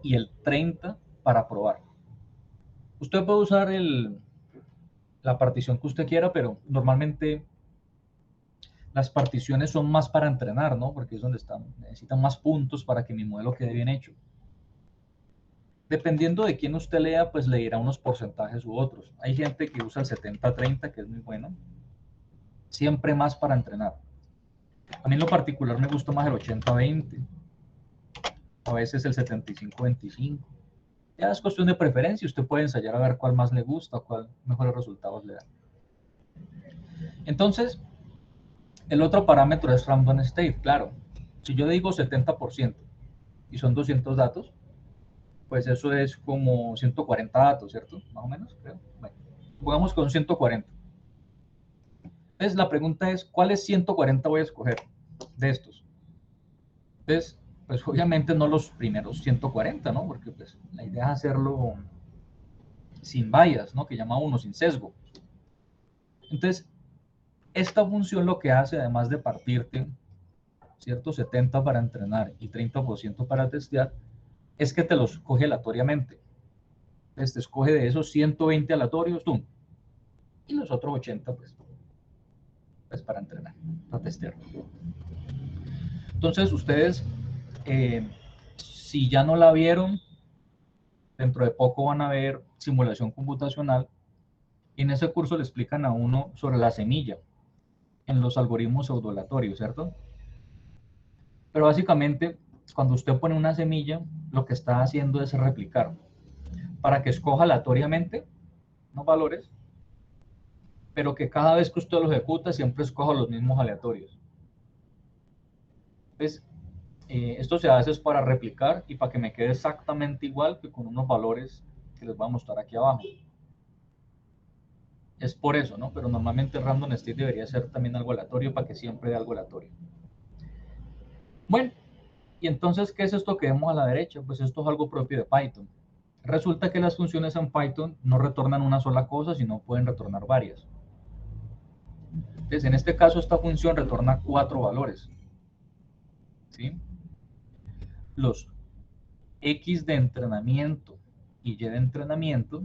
[SPEAKER 1] y el 30% para probar. Usted puede usar la partición que usted quiera, pero normalmente las particiones son más para entrenar, ¿no? Porque es donde necesitan más puntos para que mi modelo quede bien hecho. Dependiendo de quién usted lea, pues le dirá unos porcentajes u otros. Hay gente que usa el 70-30, que es muy bueno. Siempre más para entrenar. A mí en lo particular me gusta más el 80-20. A veces el 75-25. Ya es cuestión de preferencia. Usted puede ensayar a ver cuál más le gusta, cuál mejores resultados le da. Entonces, el otro parámetro es random state. Claro, si yo digo 70% y son 200 datos, pues eso es como 140 datos, ¿cierto? Más o menos, creo. Bueno, jugamos con 140. Entonces, la pregunta es, ¿cuáles 140 voy a escoger de estos? Entonces, pues obviamente no los primeros 140, ¿no? Porque pues la idea es hacerlo sin bias, ¿no? Que llama uno, sin sesgo. Entonces, esta función lo que hace, además de partirte, ¿cierto? 70 para entrenar y 30% para testear, es que te los coge aleatoriamente. Entonces, te escoge de esos 120 aleatorios, tú, y los otros 80, pues para entrenar, para testear. Entonces, ustedes, si ya no la vieron, dentro de poco van a ver simulación computacional. Y en ese curso le explican a uno sobre la semilla en los algoritmos pseudo-aleatorios, ¿cierto? Pero básicamente, cuando usted pone una semilla, lo que está haciendo es replicar para que escoja aleatoriamente unos valores, pero que cada vez que usted lo ejecuta siempre escoja los mismos aleatorios. Entonces, esto se hace es para replicar y para que me quede exactamente igual que con unos valores que les voy a mostrar aquí abajo. Es por eso, ¿no? Pero normalmente random state debería ser también algo aleatorio para que siempre dé algo aleatorio. Bueno, y entonces, ¿qué es esto que vemos a la derecha? Pues esto es algo propio de Python. Resulta que las funciones en Python no retornan una sola cosa, sino pueden retornar varias. Entonces, en este caso, esta función retorna 4 valores, ¿sí? Los X de entrenamiento y Y de entrenamiento,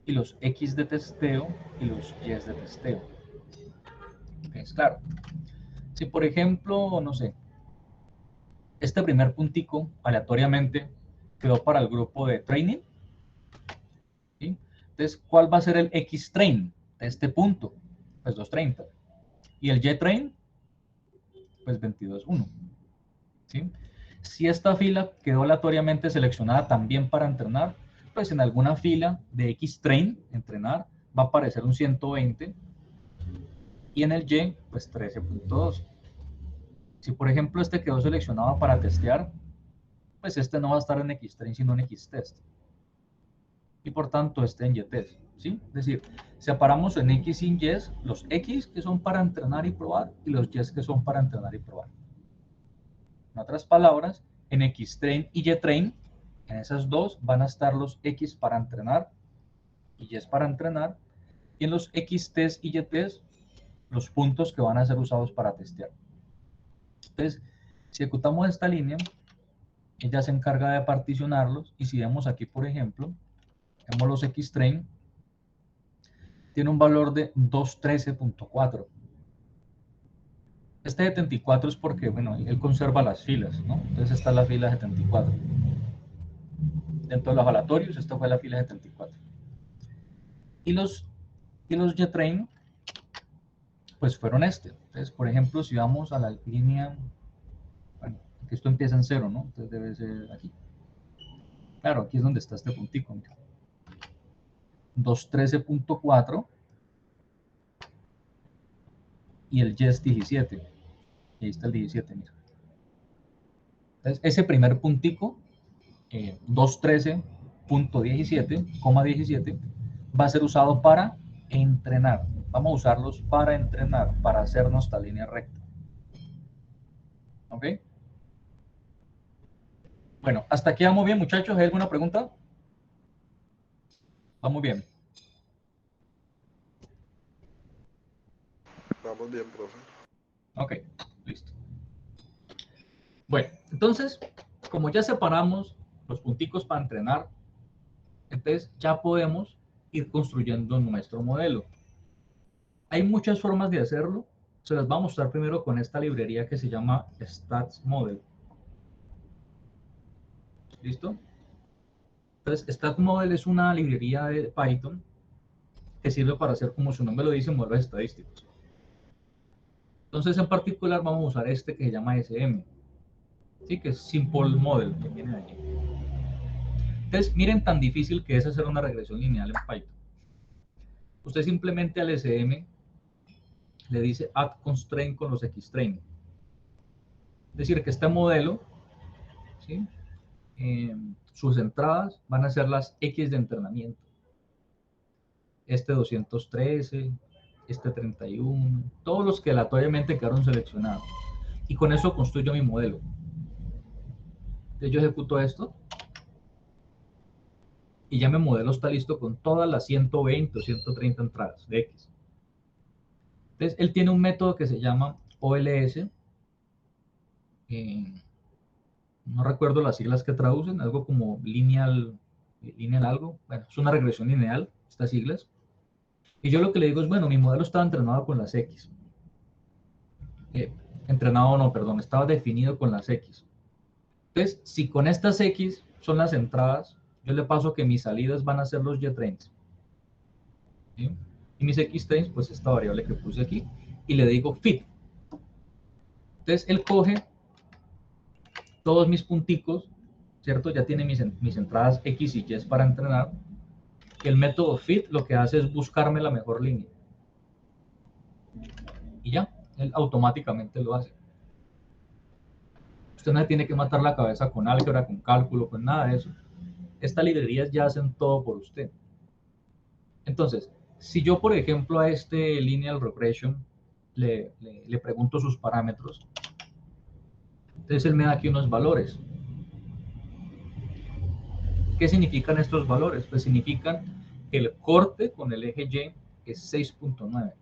[SPEAKER 1] y los X de testeo y los Y de testeo. Es claro. Si por ejemplo, no sé, este primer puntico aleatoriamente quedó para el grupo de training, ¿sí? Entonces, ¿cuál va a ser el X train de este punto? Pues 230. Y el Y train, pues 22.1. ¿Sí? Si esta fila quedó aleatoriamente seleccionada también para entrenar, pues en alguna fila de X train, entrenar, va a aparecer un 120 y en el Y, pues 13.2. Si por ejemplo este quedó seleccionado para testear, pues este no va a estar en X-Train sino en X-Test. Y por tanto este en Y-Test, ¿sí? Es decir, separamos en X y Y los X que son para entrenar y probar y los Y que son para entrenar y probar. En otras palabras, en X-Train y Y-Train, en esas dos van a estar los X para entrenar y Y para entrenar, y en los X-Test y Y-Test, los puntos que van a ser usados para testear. Entonces, si ejecutamos esta línea, ella se encarga de particionarlos, y si vemos aquí, por ejemplo, vemos los X-Train, tiene un valor de 213.4. Este 74 es porque, bueno, él conserva las filas, ¿no? Entonces esta es la fila 74. Dentro de los aleatorios, esta fue la fila 74. Y los Y-Train, pues fueron este. Entonces, por ejemplo, si vamos a la línea, bueno, que esto empieza en 0, ¿no? Entonces debe ser aquí. Claro, aquí es donde está este puntico. 213.4 y el Y es 17. Y ahí está el 17, mira. Entonces, ese primer puntico, 213.17, va a ser usado para entrenar. Vamos a usarlos para entrenar, para hacer nuestra línea recta. ¿Ok? Bueno, hasta aquí vamos bien, muchachos. ¿Hay alguna pregunta? Vamos bien.
[SPEAKER 2] Vamos bien, profe.
[SPEAKER 1] Ok, listo. Bueno, entonces, como ya separamos los punticos para entrenar, entonces ya podemos ir construyendo nuestro modelo. Hay muchas formas de hacerlo. Se las voy a mostrar primero con esta librería que se llama Stats Model. ¿Listo? Entonces, Stats Model es una librería de Python que sirve para hacer, como su nombre lo dice, modelos estadísticos. Entonces, en particular, vamos a usar este que se llama SM, ¿sí? Que es Simple Model, que viene de allí. Entonces, miren tan difícil que es hacer una regresión lineal en Python. Usted simplemente al SM le dice add constraint con los X-train. Es decir, que este modelo, ¿sí? Sus entradas van a ser las X de entrenamiento. Este 213, este 31, todos los que aleatoriamente quedaron seleccionados. Y con eso construyo mi modelo. Entonces yo ejecuto esto y ya mi modelo está listo con todas las 120 o 130 entradas de X. Entonces él tiene un método que se llama OLS. No recuerdo las siglas que traducen, algo como lineal algo. Bueno, es una regresión lineal, estas siglas. Y yo lo que le digo es, bueno, mi modelo estaba entrenado con las X. Entrenado no, perdón, estaba definido con las X. Entonces, si con estas X son las entradas, yo le paso que mis salidas van a ser los Y-trains. ¿Sí? Y mis X-trains, pues esta variable que puse aquí, y le digo fit. Entonces, él coge todos mis punticos, ¿cierto? Ya tiene mis entradas X y Y para entrenar. El método fit lo que hace es buscarme la mejor línea. Y ya, él automáticamente lo hace. Usted no tiene que matar la cabeza con álgebra, con cálculo, con nada de eso. Estas librerías ya hacen todo por usted. Entonces, si yo, por ejemplo, a este lineal regression le pregunto sus parámetros, Entonces él me da aquí unos valores. ¿Qué significan estos valores? Pues significan que el corte con el eje Y es 6.9.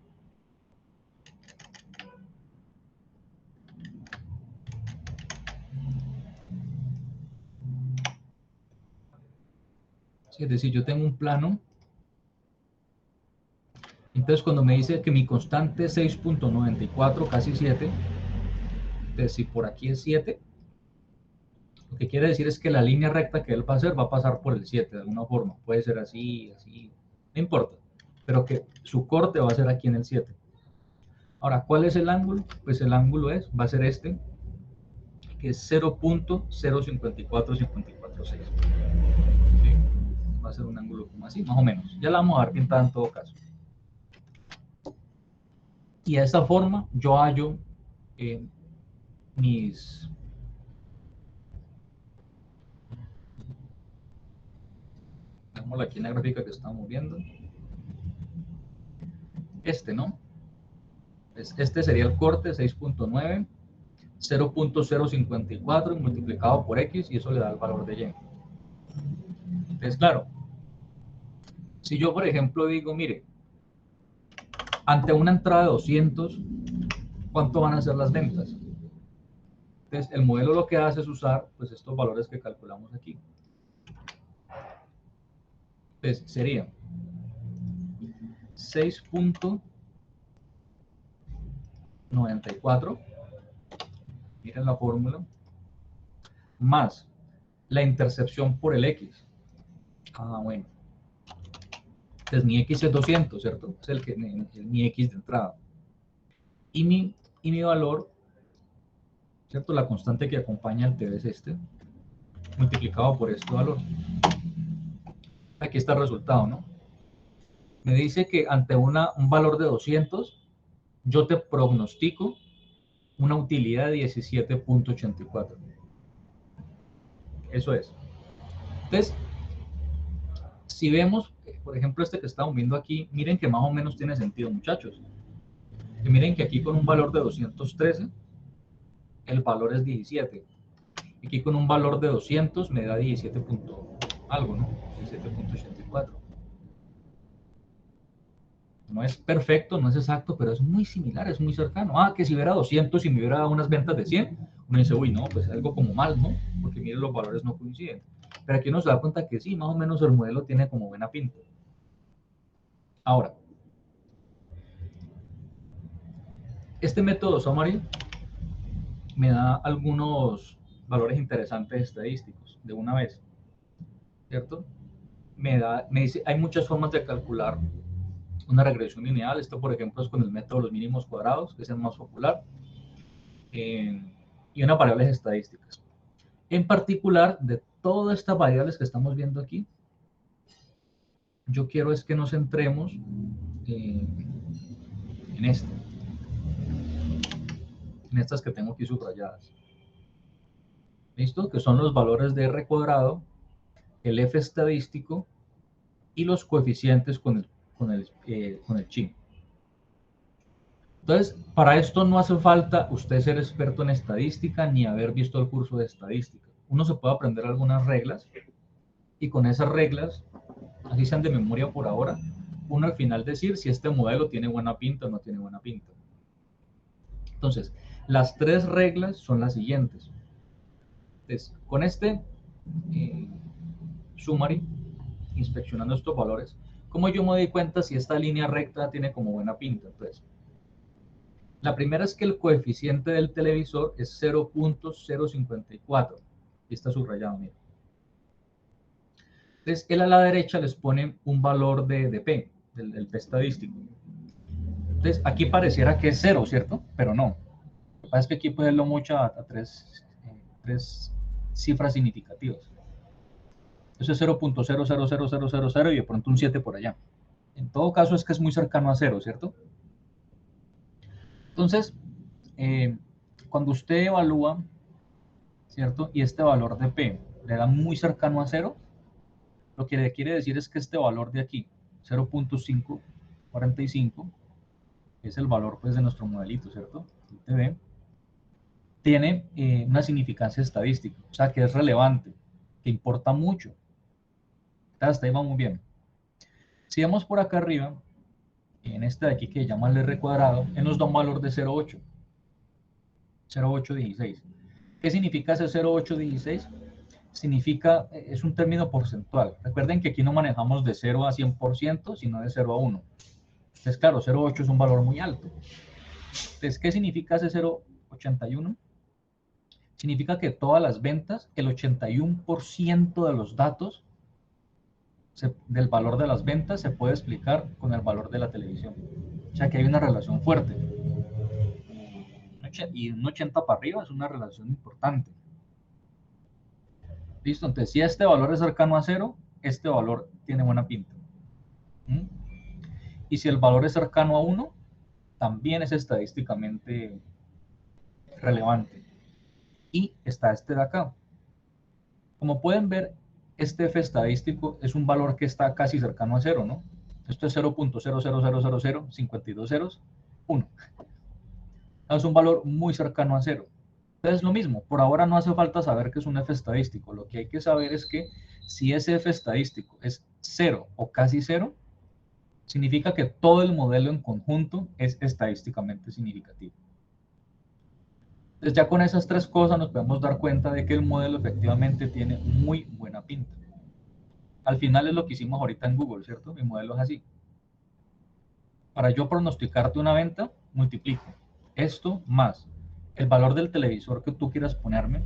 [SPEAKER 1] Es decir, yo tengo un plano. Entonces cuando me dice que mi constante es 6.94, casi 7, entonces si por aquí es 7, lo que quiere decir es que la línea recta que él va a hacer va a pasar por el 7 de alguna forma. Puede ser así, así, no importa. Pero que su corte va a ser aquí en el 7. Ahora, ¿cuál es el ángulo? Pues el ángulo va a ser este, que es 0.054546. ¿Sí? Va a ser un ángulo como así, más o menos. Ya la vamos a ver pintada en todo caso. Y de esta forma yo hallo mis... Veámoslo aquí en la gráfica que estamos viendo. ¿No? Este sería el corte 6.9, 0.054 multiplicado por X y eso le da el valor de Y. Entonces, claro, si yo, por ejemplo, digo, mire, ante una entrada de 200, ¿cuánto van a ser las ventas? Entonces, el modelo lo que hace es usar pues, estos valores que calculamos aquí. Entonces, sería 6.94, miren la fórmula, más la intercepción por el X. Ah, bueno. Entonces mi X es 200, ¿cierto? Es mi X de entrada. Y mi valor, ¿cierto? La constante que acompaña al TV es este, multiplicado por este valor. Aquí está el resultado, ¿no? Me dice que ante un valor de 200, yo te prognostico una utilidad de 17.84. Eso es. Entonces, si vemos, por ejemplo, este que estamos viendo aquí, miren que más o menos tiene sentido, muchachos. Y miren que aquí con un valor de 213, el valor es 17. Aquí con un valor de 200 me da 17 punto algo, ¿no? 17.84. No es perfecto, no es exacto, pero es muy similar, es muy cercano. Ah, que si hubiera 200 y me hubiera dado unas ventas de 100, uno dice, uy, no, pues algo como mal, ¿no? Porque miren, los valores no coinciden. Pero aquí uno se da cuenta que sí, más o menos el modelo tiene como buena pinta. Ahora, este método summary me da algunos valores interesantes estadísticos de una vez, ¿cierto? Me dice, hay muchas formas de calcular una regresión lineal. Esto, por ejemplo, es con el método de los mínimos cuadrados, que es el más popular, y unas variables estadísticas. En particular, de todas estas variables que estamos viendo aquí, yo quiero es que nos centremos en estas que tengo aquí subrayadas. ¿Listo? Que son los valores de R cuadrado, el F estadístico y los coeficientes con el chi. Entonces, para esto no hace falta usted ser experto en estadística ni haber visto el curso de estadística. Uno se puede aprender algunas reglas y con esas reglas, así sean de memoria por ahora, uno al final decir si este modelo tiene buena pinta o no tiene buena pinta. Entonces, las tres reglas son las siguientes. Entonces, con este summary, inspeccionando estos valores, ¿cómo yo me doy cuenta si esta línea recta tiene como buena pinta? Entonces, la primera es que el coeficiente del televisor es 0.054. Y está subrayado, mira. Entonces, él a la derecha les pone un valor de P, del P estadístico. Entonces, aquí pareciera que es 0, ¿cierto? Pero no. Lo que pasa es que aquí puede verlo mucho a tres cifras significativas. Eso es 0.000000 y de pronto un 7 por allá. En todo caso es que es muy cercano a 0, ¿cierto? Entonces, cuando usted evalúa, ¿cierto? Y este valor de P le da muy cercano a 0, lo que le quiere decir es que este valor de aquí, 0.545, es el valor pues de nuestro modelito, ¿cierto? TV. tiene una significancia estadística, o sea, que es relevante, que importa mucho. Hasta ahí va muy bien. Si vemos por acá arriba, en este de aquí que llama el R cuadrado, él nos da un valor de 0,8. 0,816. ¿Qué significa ese 0,816? Significa, es un término porcentual. Recuerden que aquí no manejamos de 0 a 100%, sino de 0 a 1. Entonces, claro, 0,8 es un valor muy alto. Entonces, ¿qué significa ese 0,81? Significa que todas las ventas, el 81% de los datos del valor de las ventas se puede explicar con el valor de la televisión. O sea que hay una relación fuerte. Y un 80 para arriba es una relación importante. Listo, entonces si este valor es cercano a 0, este valor tiene buena pinta. Y si el valor es cercano a 1, también es estadísticamente relevante. Y está este de acá. Como pueden ver, este F estadístico es un valor que está casi cercano a 0, ¿no? Esto es 0.00000, 52 ceros, 1. Es un valor muy cercano a 0. Entonces, lo mismo, por ahora no hace falta saber que es un F estadístico. Lo que hay que saber es que si ese F estadístico es 0 o casi 0, significa que todo el modelo en conjunto es estadísticamente significativo. Entonces, ya con esas tres cosas nos podemos dar cuenta de que el modelo efectivamente tiene muy buena pinta. Al final es lo que hicimos ahorita en Google, ¿cierto? Mi modelo es así. Para yo pronosticarte una venta, multiplico esto más el valor del televisor que tú quieras ponerme,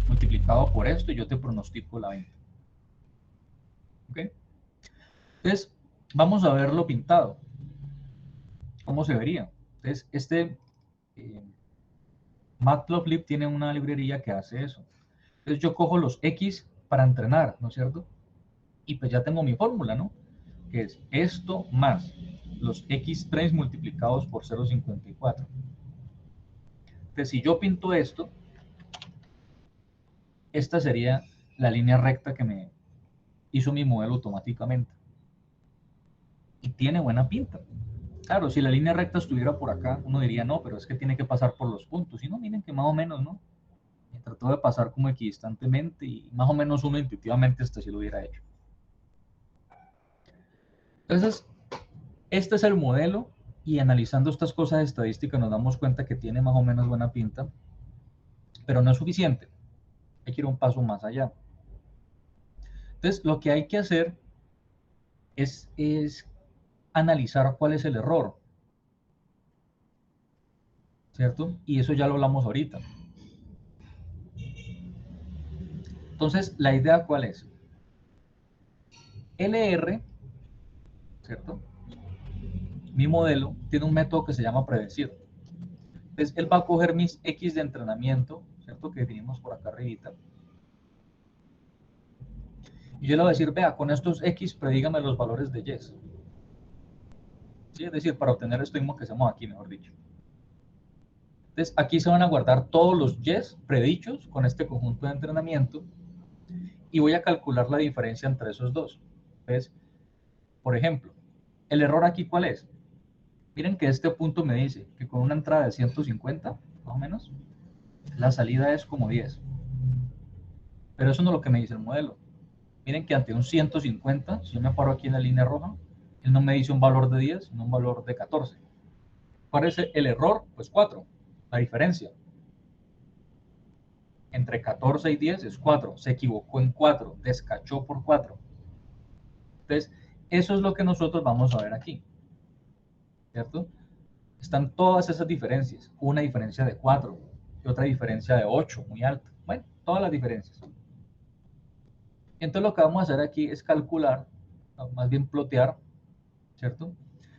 [SPEAKER 1] multiplicado por esto, y yo te pronostico la venta. ¿Ok? Entonces, vamos a verlo pintado. ¿Cómo se vería? Entonces, Matplotlib tiene una librería que hace eso. Entonces, yo cojo los X para entrenar, ¿no es cierto? Y pues ya tengo mi fórmula, ¿no? Que es esto más los X3 multiplicados por 0,54. Entonces, si yo pinto esto, esta sería la línea recta que me hizo mi modelo automáticamente. Y tiene buena pinta. Claro, si la línea recta estuviera por acá, uno diría, no, pero es que tiene que pasar por los puntos. Y no, miren que más o menos, ¿no? Me trató de pasar como equidistantemente y más o menos uno intuitivamente este sí lo hubiera hecho. Entonces, este es el modelo y analizando estas cosas estadísticas nos damos cuenta que tiene más o menos buena pinta, pero no es suficiente. Hay que ir un paso más allá. Entonces, lo que hay que hacer es analizar cuál es el error, ¿cierto? Y eso ya lo hablamos ahorita. Entonces, ¿la idea cuál es? LR, ¿cierto? Mi modelo tiene un método que se llama predecir. Entonces, él va a coger mis X de entrenamiento, ¿cierto? Que definimos por acá arribita. Y yo le voy a decir, vea, con estos X predígame los valores de Y. ¿Sí? Es decir, para obtener esto mismo que hacemos aquí, mejor dicho. Entonces, aquí se van a guardar todos los Y's predichos con este conjunto de entrenamiento y voy a calcular la diferencia entre esos dos. Entonces, por ejemplo, ¿el error aquí cuál es? Miren que este punto me dice que con una entrada de 150, más o menos, la salida es como 10. Pero eso no es lo que me dice el modelo. Miren que ante un 150, si yo me paro aquí en la línea roja, él no me dice un valor de 10, sino un valor de 14. ¿Cuál es el error? Pues 4, la diferencia. Entre 14 y 10 es 4, se equivocó en 4, descachó por 4. Entonces, eso es lo que nosotros vamos a ver aquí, ¿cierto? Están todas esas diferencias, una diferencia de 4 y otra diferencia de 8, muy alta. Bueno, todas las diferencias. Entonces lo que vamos a hacer aquí es calcular, más bien plotear, ¿cierto?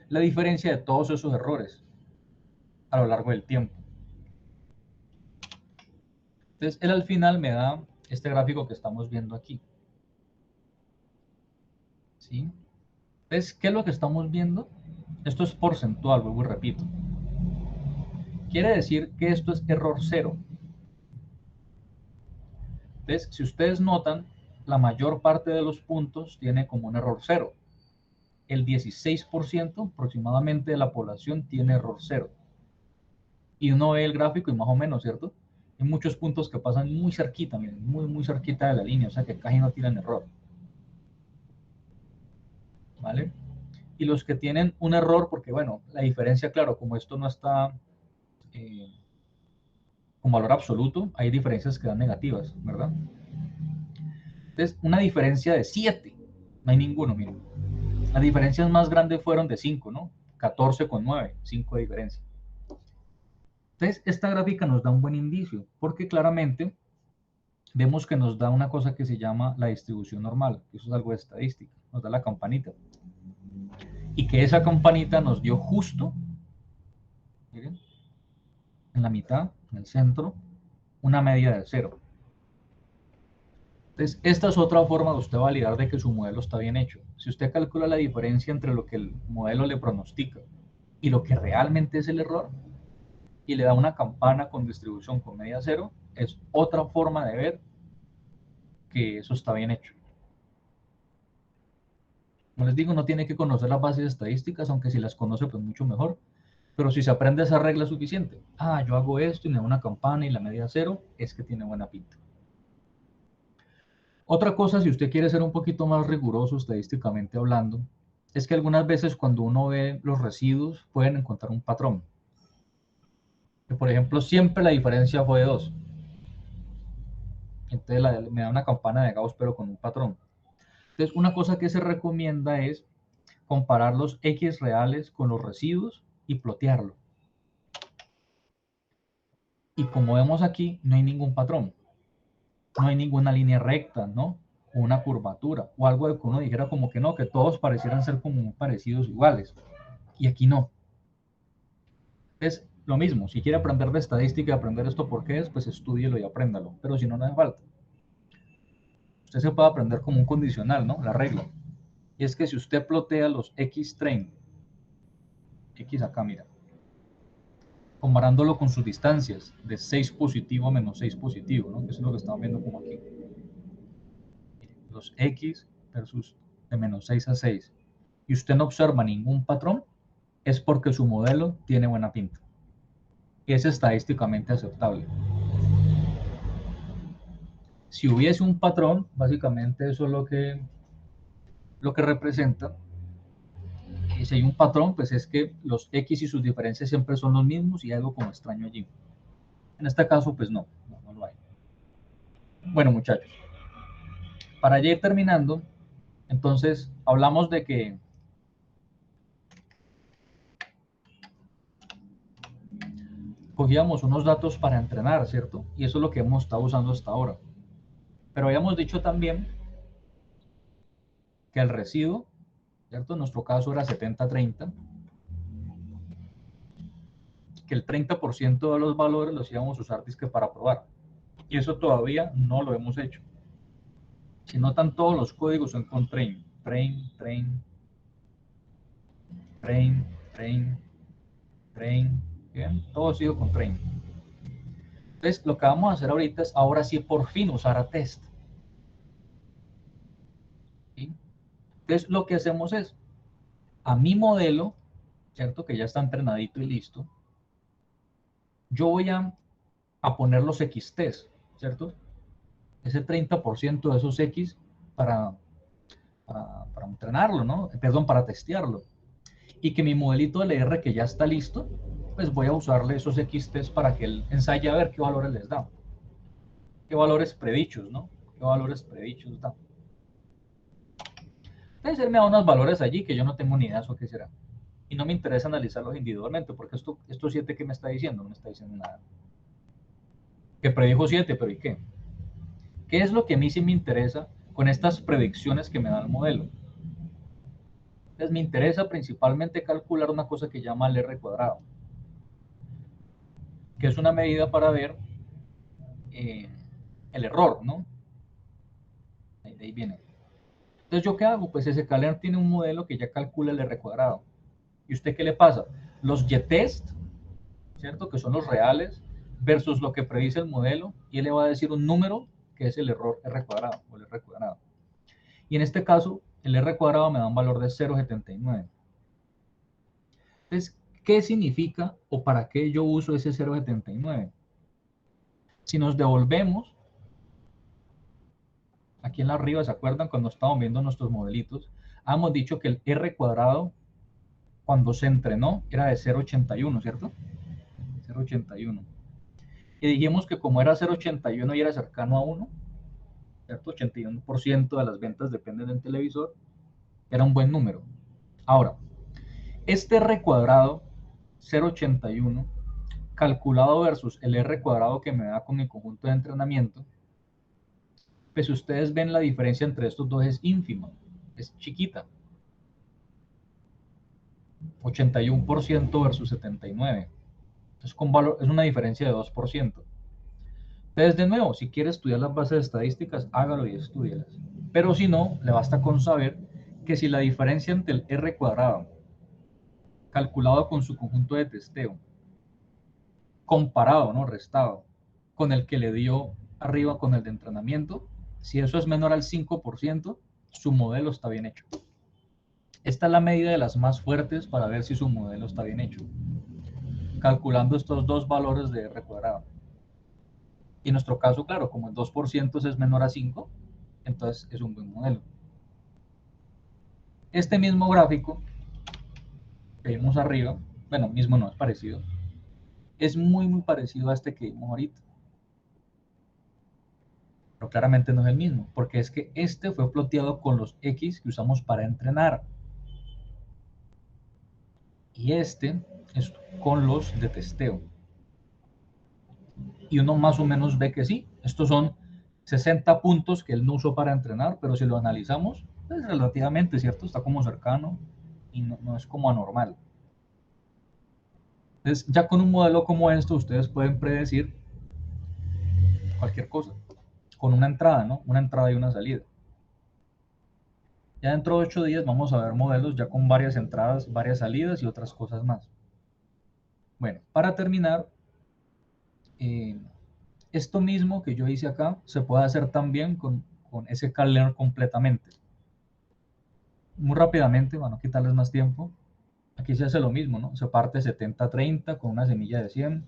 [SPEAKER 1] La diferencia de todos esos errores a lo largo del tiempo. Entonces él al final me da este gráfico que estamos viendo aquí. ¿Sí? Entonces, ¿qué es lo que estamos viendo? Esto es porcentual, vuelvo y repito. Quiere decir que esto es error cero. Entonces, si ustedes notan, la mayor parte de los puntos tiene como un error cero. El 16% aproximadamente de la población tiene error cero. Y uno ve el gráfico y más o menos, ¿cierto? Hay muchos puntos que pasan muy cerquita, miren, muy cerquita de la línea, o sea que casi no tienen error. ¿Vale? Y los que tienen un error, porque bueno, la diferencia, claro, como esto no está con valor absoluto, hay diferencias que dan negativas, ¿verdad? Entonces, una diferencia de 7, no hay ninguno, miren. Las diferencias más grandes fueron de 5, ¿no? 14 con 9, 5 de diferencia. Entonces, esta gráfica nos da un buen indicio, porque claramente vemos que nos da una cosa que se llama la distribución normal, que eso es algo de estadística, nos da la campanita. Y que esa campanita nos dio justo, miren, en la mitad, en el centro, una media de 0. Entonces, esta es otra forma de usted validar de que su modelo está bien hecho. Si usted calcula la diferencia entre lo que el modelo le pronostica y lo que realmente es el error, y le da una campana con distribución con media 0, es otra forma de ver que eso está bien hecho. Como les digo, no tiene que conocer las bases estadísticas, aunque si las conoce, pues mucho mejor. Pero si se aprende esa regla es suficiente. Ah, yo hago esto y me da una campana y la media 0, es que tiene buena pinta. Otra cosa, si usted quiere ser un poquito más riguroso estadísticamente hablando, es que algunas veces cuando uno ve los residuos pueden encontrar un patrón. Que, por ejemplo, siempre la diferencia fue de 2. Entonces me da una campana de Gauss pero con un patrón. Entonces una cosa que se recomienda es comparar los X reales con los residuos y plotearlo. Y como vemos aquí, no hay ningún patrón. No hay ninguna línea recta, ¿no? O una curvatura, o algo de que uno dijera como que no, que todos parecieran ser como muy parecidos, iguales. Y aquí no. Es lo mismo, si quiere aprender de estadística y aprender esto por qué es, pues estúdielo y apréndalo. Pero si no, no hace falta. Usted se puede aprender como un condicional, ¿no? La regla. Y es que si usted plotea los X-train, X acá, mira, comparándolo con sus distancias de 6 positivo menos 6 positivo, ¿no? Eso es lo que estamos viendo como aquí. Los X versus de menos 6 a 6. Y usted no observa ningún patrón, es porque su modelo tiene buena pinta. Y es estadísticamente aceptable. Si hubiese un patrón, básicamente eso es lo que representa. Y si hay un patrón, pues es que los X y sus diferencias siempre son los mismos y hay algo como extraño allí. En este caso, pues no lo hay. Bueno, muchachos, para ya ir terminando, entonces hablamos de que cogíamos unos datos para entrenar, ¿cierto? Y eso es lo que hemos estado usando hasta ahora. Pero habíamos dicho también que el residuo, ¿cierto? En nuestro caso era 70-30, que el 30% de los valores los íbamos a usar disque para probar. Y eso todavía no lo hemos hecho. Si notan, todos los códigos son con train, train, train, train, train, train, ¿bien? Todo ha sido con train. Entonces, lo que vamos a hacer ahorita es, ahora sí, por fin usar a test. ¿Sí? Entonces, lo que hacemos es, a mi modelo, ¿cierto? Que ya está entrenadito y listo, yo voy a poner los XTs, ¿cierto? Ese 30% de esos X para entrenarlo, ¿no? Perdón, para testearlo. Y que mi modelito LR que ya está listo, pues voy a usarle esos XTs para que él ensaye a ver qué valores les da. Qué valores predichos, ¿no? Qué valores predichos da. Entonces él me da unos valores allí que yo no tengo ni idea de eso qué será. Y no me interesa analizarlos individualmente, porque estos 7 que me está diciendo, no me está diciendo nada. Que predijo 7, pero ¿y qué? ¿Qué es lo que a mí sí me interesa con estas predicciones que me da el modelo? Entonces me interesa principalmente calcular una cosa que llama el R cuadrado, que es una medida para ver el error, ¿no? De ahí viene. Entonces, ¿yo qué hago? Pues ese Scaler tiene un modelo que ya calcula el R cuadrado. ¿Y usted qué le pasa? Los Y-test, ¿cierto? Que son los reales, versus lo que predice el modelo, y él le va a decir un número que es el error R cuadrado, o el R cuadrado. Y en este caso, el R cuadrado me da un valor de 0,79. Entonces, ¿qué significa o para qué yo uso ese 0,79? Si nos devolvemos, aquí en la arriba, ¿se acuerdan cuando estábamos viendo nuestros modelitos? Hemos dicho que el R cuadrado, cuando se entrenó, era de 0,81, ¿cierto? 0,81. Y dijimos que como era 0,81 y era cercano a 1, ¿cierto? 81% de las ventas dependen del televisor, era un buen número. Ahora, este R cuadrado, 0,81, calculado versus el R cuadrado que me da con mi conjunto de entrenamiento, pues ustedes ven la diferencia entre estos dos es ínfima, es chiquita. 81% versus 79%. Entonces, con valor, es una diferencia de 2%. Entonces, de nuevo, si quiere estudiar las bases estadísticas, hágalo y estúdielas. Pero si no, le basta con saber que si la diferencia entre el R cuadrado, calculado con su conjunto de testeo, comparado, ¿no? Restado, con el que le dio arriba con el de entrenamiento, si eso es menor al 5%, su modelo está bien hecho. Esta es la medida de las más fuertes para ver si su modelo está bien hecho, calculando estos dos valores de R cuadrado. Y en nuestro caso, claro, como el 2% es menor a 5, entonces es un buen modelo. Este mismo gráfico que vimos arriba, bueno, mismo no, es parecido, es muy parecido a este que vimos ahorita. Pero claramente no es el mismo, porque es que este fue ploteado con los X que usamos para entrenar. Y este es con los de testeo. Y uno más o menos ve que sí, estos son 60 puntos que él no usó para entrenar, pero si lo analizamos, es relativamente cierto, está como cercano y no es como anormal. Entonces, ya con un modelo como esto, ustedes pueden predecir cualquier cosa, con una entrada, ¿no? Una entrada y una salida. Ya dentro de 8 días vamos a ver modelos ya con varias entradas, varias salidas y otras cosas más. Bueno, para terminar, esto mismo que yo hice acá se puede hacer también con ese calendar completamente. Muy rápidamente, para no quitarles más tiempo, aquí se hace lo mismo, ¿no? Se parte 70-30 con una semilla de 100.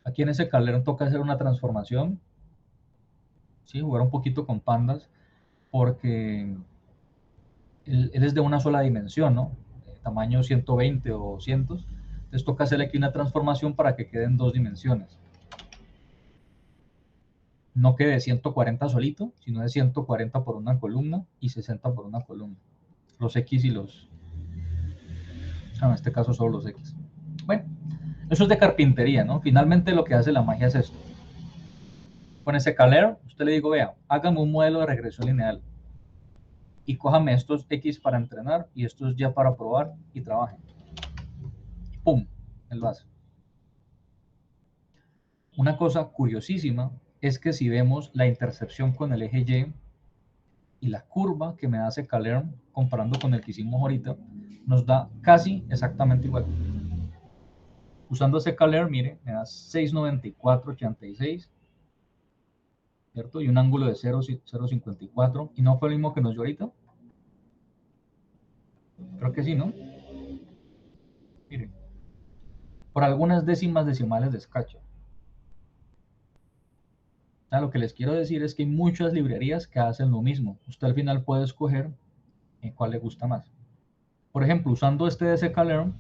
[SPEAKER 1] Aquí en ese calendar toca hacer una transformación, ¿sí? Jugar un poquito con pandas, porque él es de una sola dimensión, ¿no? Tamaño 120 o 200. Entonces toca hacerle aquí una transformación para que quede en dos dimensiones. No quede 140 solito, sino de 140 por una columna y 60 por una columna. Los X y los... en este caso solo los X. Bueno, eso es de carpintería, ¿no? Finalmente lo que hace la magia es esto. Con ese calero, usted le digo, vea, hágame un modelo de regresión lineal y cójame estos X para entrenar y estos ya para probar y trabaje. ¡Pum! Él lo hace. Una cosa curiosísima es que si vemos la intercepción con el eje Y y la curva que me da ese calero comparando con el que hicimos ahorita, nos da casi exactamente igual. Usando ese calero, mire, me da 694,86, ¿cierto? Y un ángulo de 0,54. ¿Y no fue lo mismo que nos dio ahorita? Creo que sí, ¿no? Miren, por algunas décimas decimales de escacha. O sea, lo que les quiero decir es que hay muchas librerías que hacen lo mismo. Usted al final puede escoger cuál le gusta más. Por ejemplo, usando este DSCalern,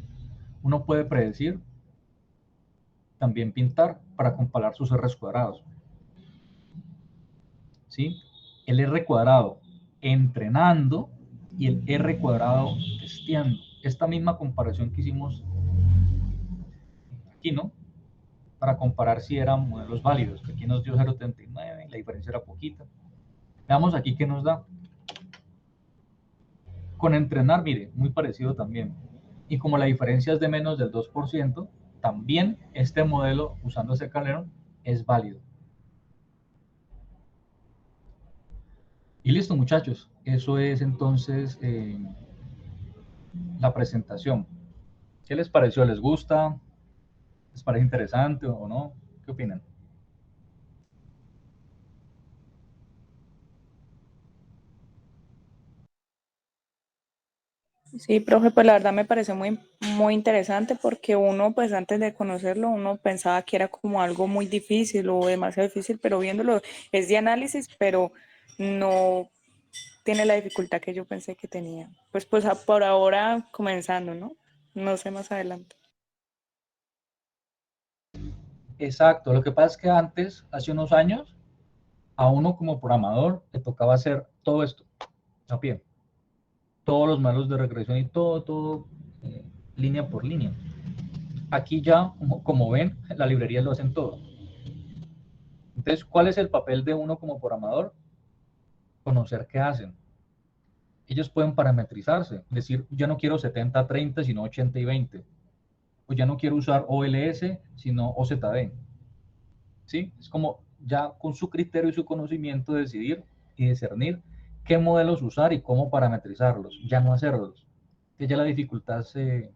[SPEAKER 1] uno puede predecir, también pintar para comparar sus R cuadrados. ¿Sí? El R cuadrado entrenando y el R cuadrado testeando. Esta misma comparación que hicimos aquí, ¿no? Para comparar si eran modelos válidos. Aquí nos dio 0,39, la diferencia era poquita. Veamos aquí qué nos da. Con entrenar, mire, muy parecido también. Y como la diferencia es de menos del 2%, también este modelo, usando ese calero, es válido. Y listo, muchachos. Eso es entonces la presentación. ¿Qué les pareció? ¿Les gusta? ¿Les parece interesante o no? ¿Qué opinan?
[SPEAKER 3] Sí, profe, pues la verdad me parece muy interesante porque uno, pues antes de conocerlo, uno pensaba que era como algo muy difícil o demasiado difícil, pero viéndolo es de análisis, pero no tiene la dificultad que yo pensé que tenía. Por ahora comenzando, ¿no? No sé más adelante.
[SPEAKER 1] Exacto, lo que pasa es que antes, hace unos años, a uno como programador le tocaba hacer todo esto a pie, todos los modelos de regresión y todo, línea por línea. Aquí ya, como ven, las librerías lo hacen todo. Entonces, ¿cuál es el papel de uno como programador? Conocer qué hacen. Ellos pueden parametrizarse, decir, yo no quiero 70-30, sino 80-20. O ya no quiero usar OLS, sino OZD. ¿Sí? Es como ya con su criterio y su conocimiento decidir y discernir qué modelos usar y cómo parametrizarlos, ya no hacerlos. Que ya la dificultad se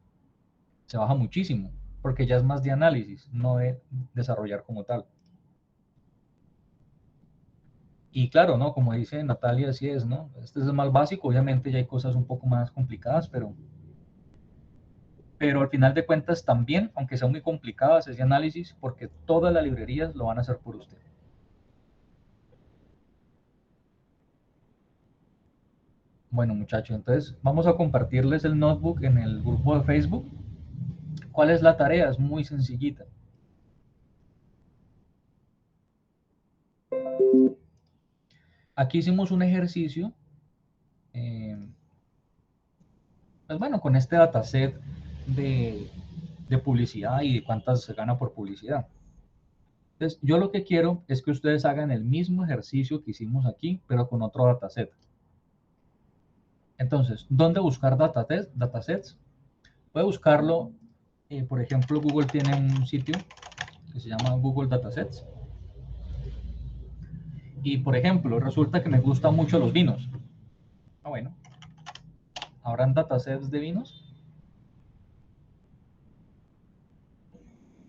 [SPEAKER 1] baja muchísimo, porque ya es más de análisis, no de desarrollar como tal. Y claro, ¿no? Como dice Natalia, así es, ¿no? Este es el más básico, obviamente ya hay cosas un poco más complicadas, pero al final de cuentas también, aunque sean muy complicadas, es de análisis, porque todas las librerías lo van a hacer por usted. Bueno, muchachos, entonces vamos a compartirles el notebook en el grupo de Facebook. ¿Cuál es la tarea? Es muy sencillita. Aquí hicimos un ejercicio, eh, pues bueno, con este dataset de publicidad y de cuántas se gana por publicidad. Entonces, yo lo que quiero es que ustedes hagan el mismo ejercicio que hicimos aquí, pero con otro dataset. Entonces, ¿dónde buscar datasets? Puede buscarlo, por ejemplo, Google tiene un sitio que se llama Google Datasets. Y, por ejemplo, resulta que me gustan mucho los vinos. Ah, bueno, ¿habrán datasets de vinos?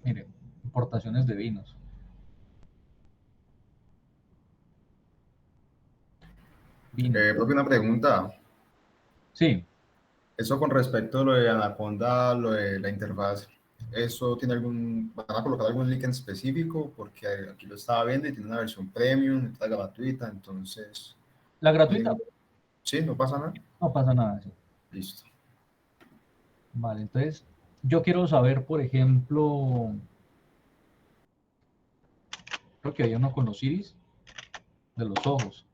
[SPEAKER 1] Mire, importaciones de vinos. Vino.
[SPEAKER 4] Profe, una pregunta.
[SPEAKER 1] Sí,
[SPEAKER 4] Eso con respecto a lo de Anaconda, lo de la interfaz, ¿eso tiene van a colocar algún link en específico? Porque aquí lo estaba viendo y tiene una versión premium, está gratuita, entonces,
[SPEAKER 1] la
[SPEAKER 4] ¿tiene
[SPEAKER 1] gratuita,
[SPEAKER 4] algún- sí, no pasa nada.
[SPEAKER 1] no pasa nada. Sí.
[SPEAKER 4] Listo.
[SPEAKER 1] Vale, entonces, yo quiero saber, por ejemplo, creo que hay uno con los iris de los ojos.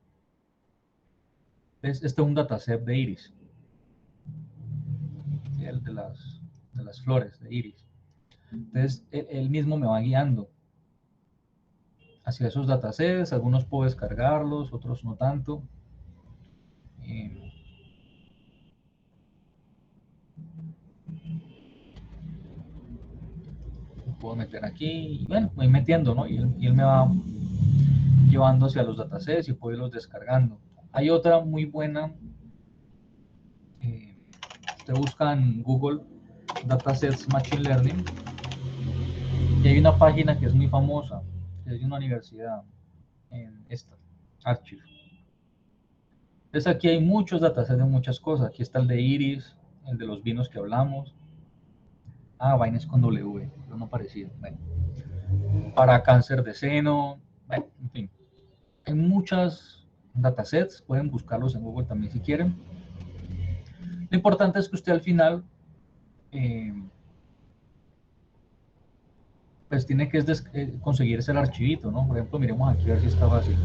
[SPEAKER 1] Este es un dataset de iris, ¿sí? El de las flores de iris. Entonces, él mismo me va guiando hacia esos datasets, algunos puedo descargarlos, otros no tanto. Eh, puedo meter aquí, y bueno, voy metiendo, ¿no? Y él me va llevando hacia los datasets y puedo irlos descargando. Hay otra muy buena, usted busca en Google Datasets Machine Learning y hay una página que es muy famosa, que es de una universidad, en esta, Archive. Entonces aquí hay muchos datasets de muchas cosas. Aquí está el de iris, el de los vinos que hablamos. Ah, vainas con W, pero no parecido. Bueno, para cáncer de seno, bueno, en fin. Hay muchos datasets, pueden buscarlos en Google también si quieren. Lo importante es que usted al final, eh, pues tiene que conseguirse el archivito, ¿no? Por ejemplo, miremos aquí a ver si está fácil.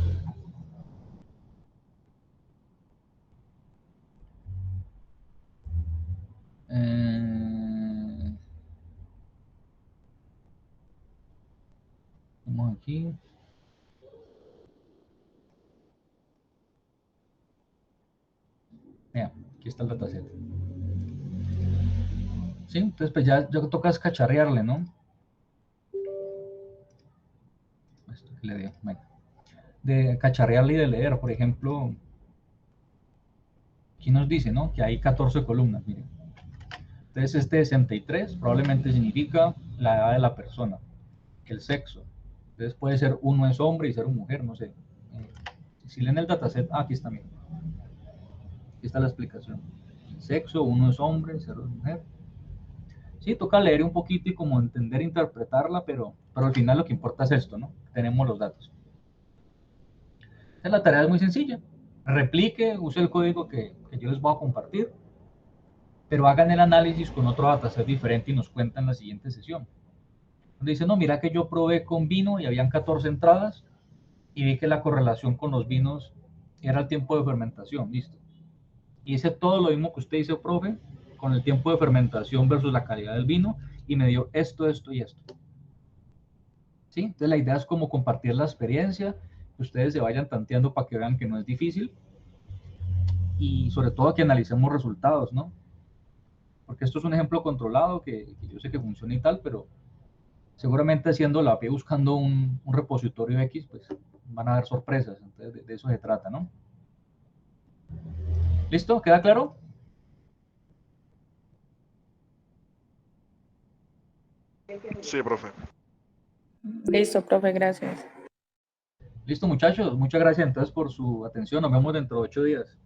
[SPEAKER 1] Vamos aquí. Mira, aquí está el dataset. Sí, entonces pues ya toca cacharrearle, ¿no? Esto que le dio, bueno. De cacharrearle y de leer, por ejemplo, aquí nos dice, ¿no? Que hay 14 columnas, miren. Entonces este 63 probablemente significa la edad de la persona, el sexo. Entonces puede ser uno es hombre y ser mujer, no sé. Si leen el dataset, aquí está, miren. Aquí está la explicación. sexo, 1 es hombre, 0 es mujer. Sí, toca leer un poquito y como entender, interpretarla, pero al final lo que importa es esto, ¿no? Tenemos los datos. Entonces la tarea es muy sencilla. Replique, use el código que yo les voy a compartir, pero hagan el análisis con otro dataset diferente y nos cuentan en la siguiente sesión. Donde dice, no, mira que yo probé con vino y habían 14 entradas y vi que la correlación con los vinos era el tiempo de fermentación, listo. Y hice todo lo mismo que usted dice, profe, con el tiempo de fermentación versus la calidad del vino y me dio esto, esto y esto. ¿Sí? Entonces la idea es como compartir la experiencia, que ustedes se vayan tanteando para que vean que no es difícil y sobre todo que analicemos resultados, ¿no? Porque esto es un ejemplo controlado que yo sé que funciona y tal, pero seguramente haciendo la API buscando un repositorio X, pues van a haber sorpresas. Entonces de eso se trata, ¿no? ¿Listo? ¿Queda claro?
[SPEAKER 2] Sí, profe.
[SPEAKER 3] Listo, profe, gracias.
[SPEAKER 1] Listo, muchachos. Muchas gracias entonces por su atención. Nos vemos dentro de 8 días.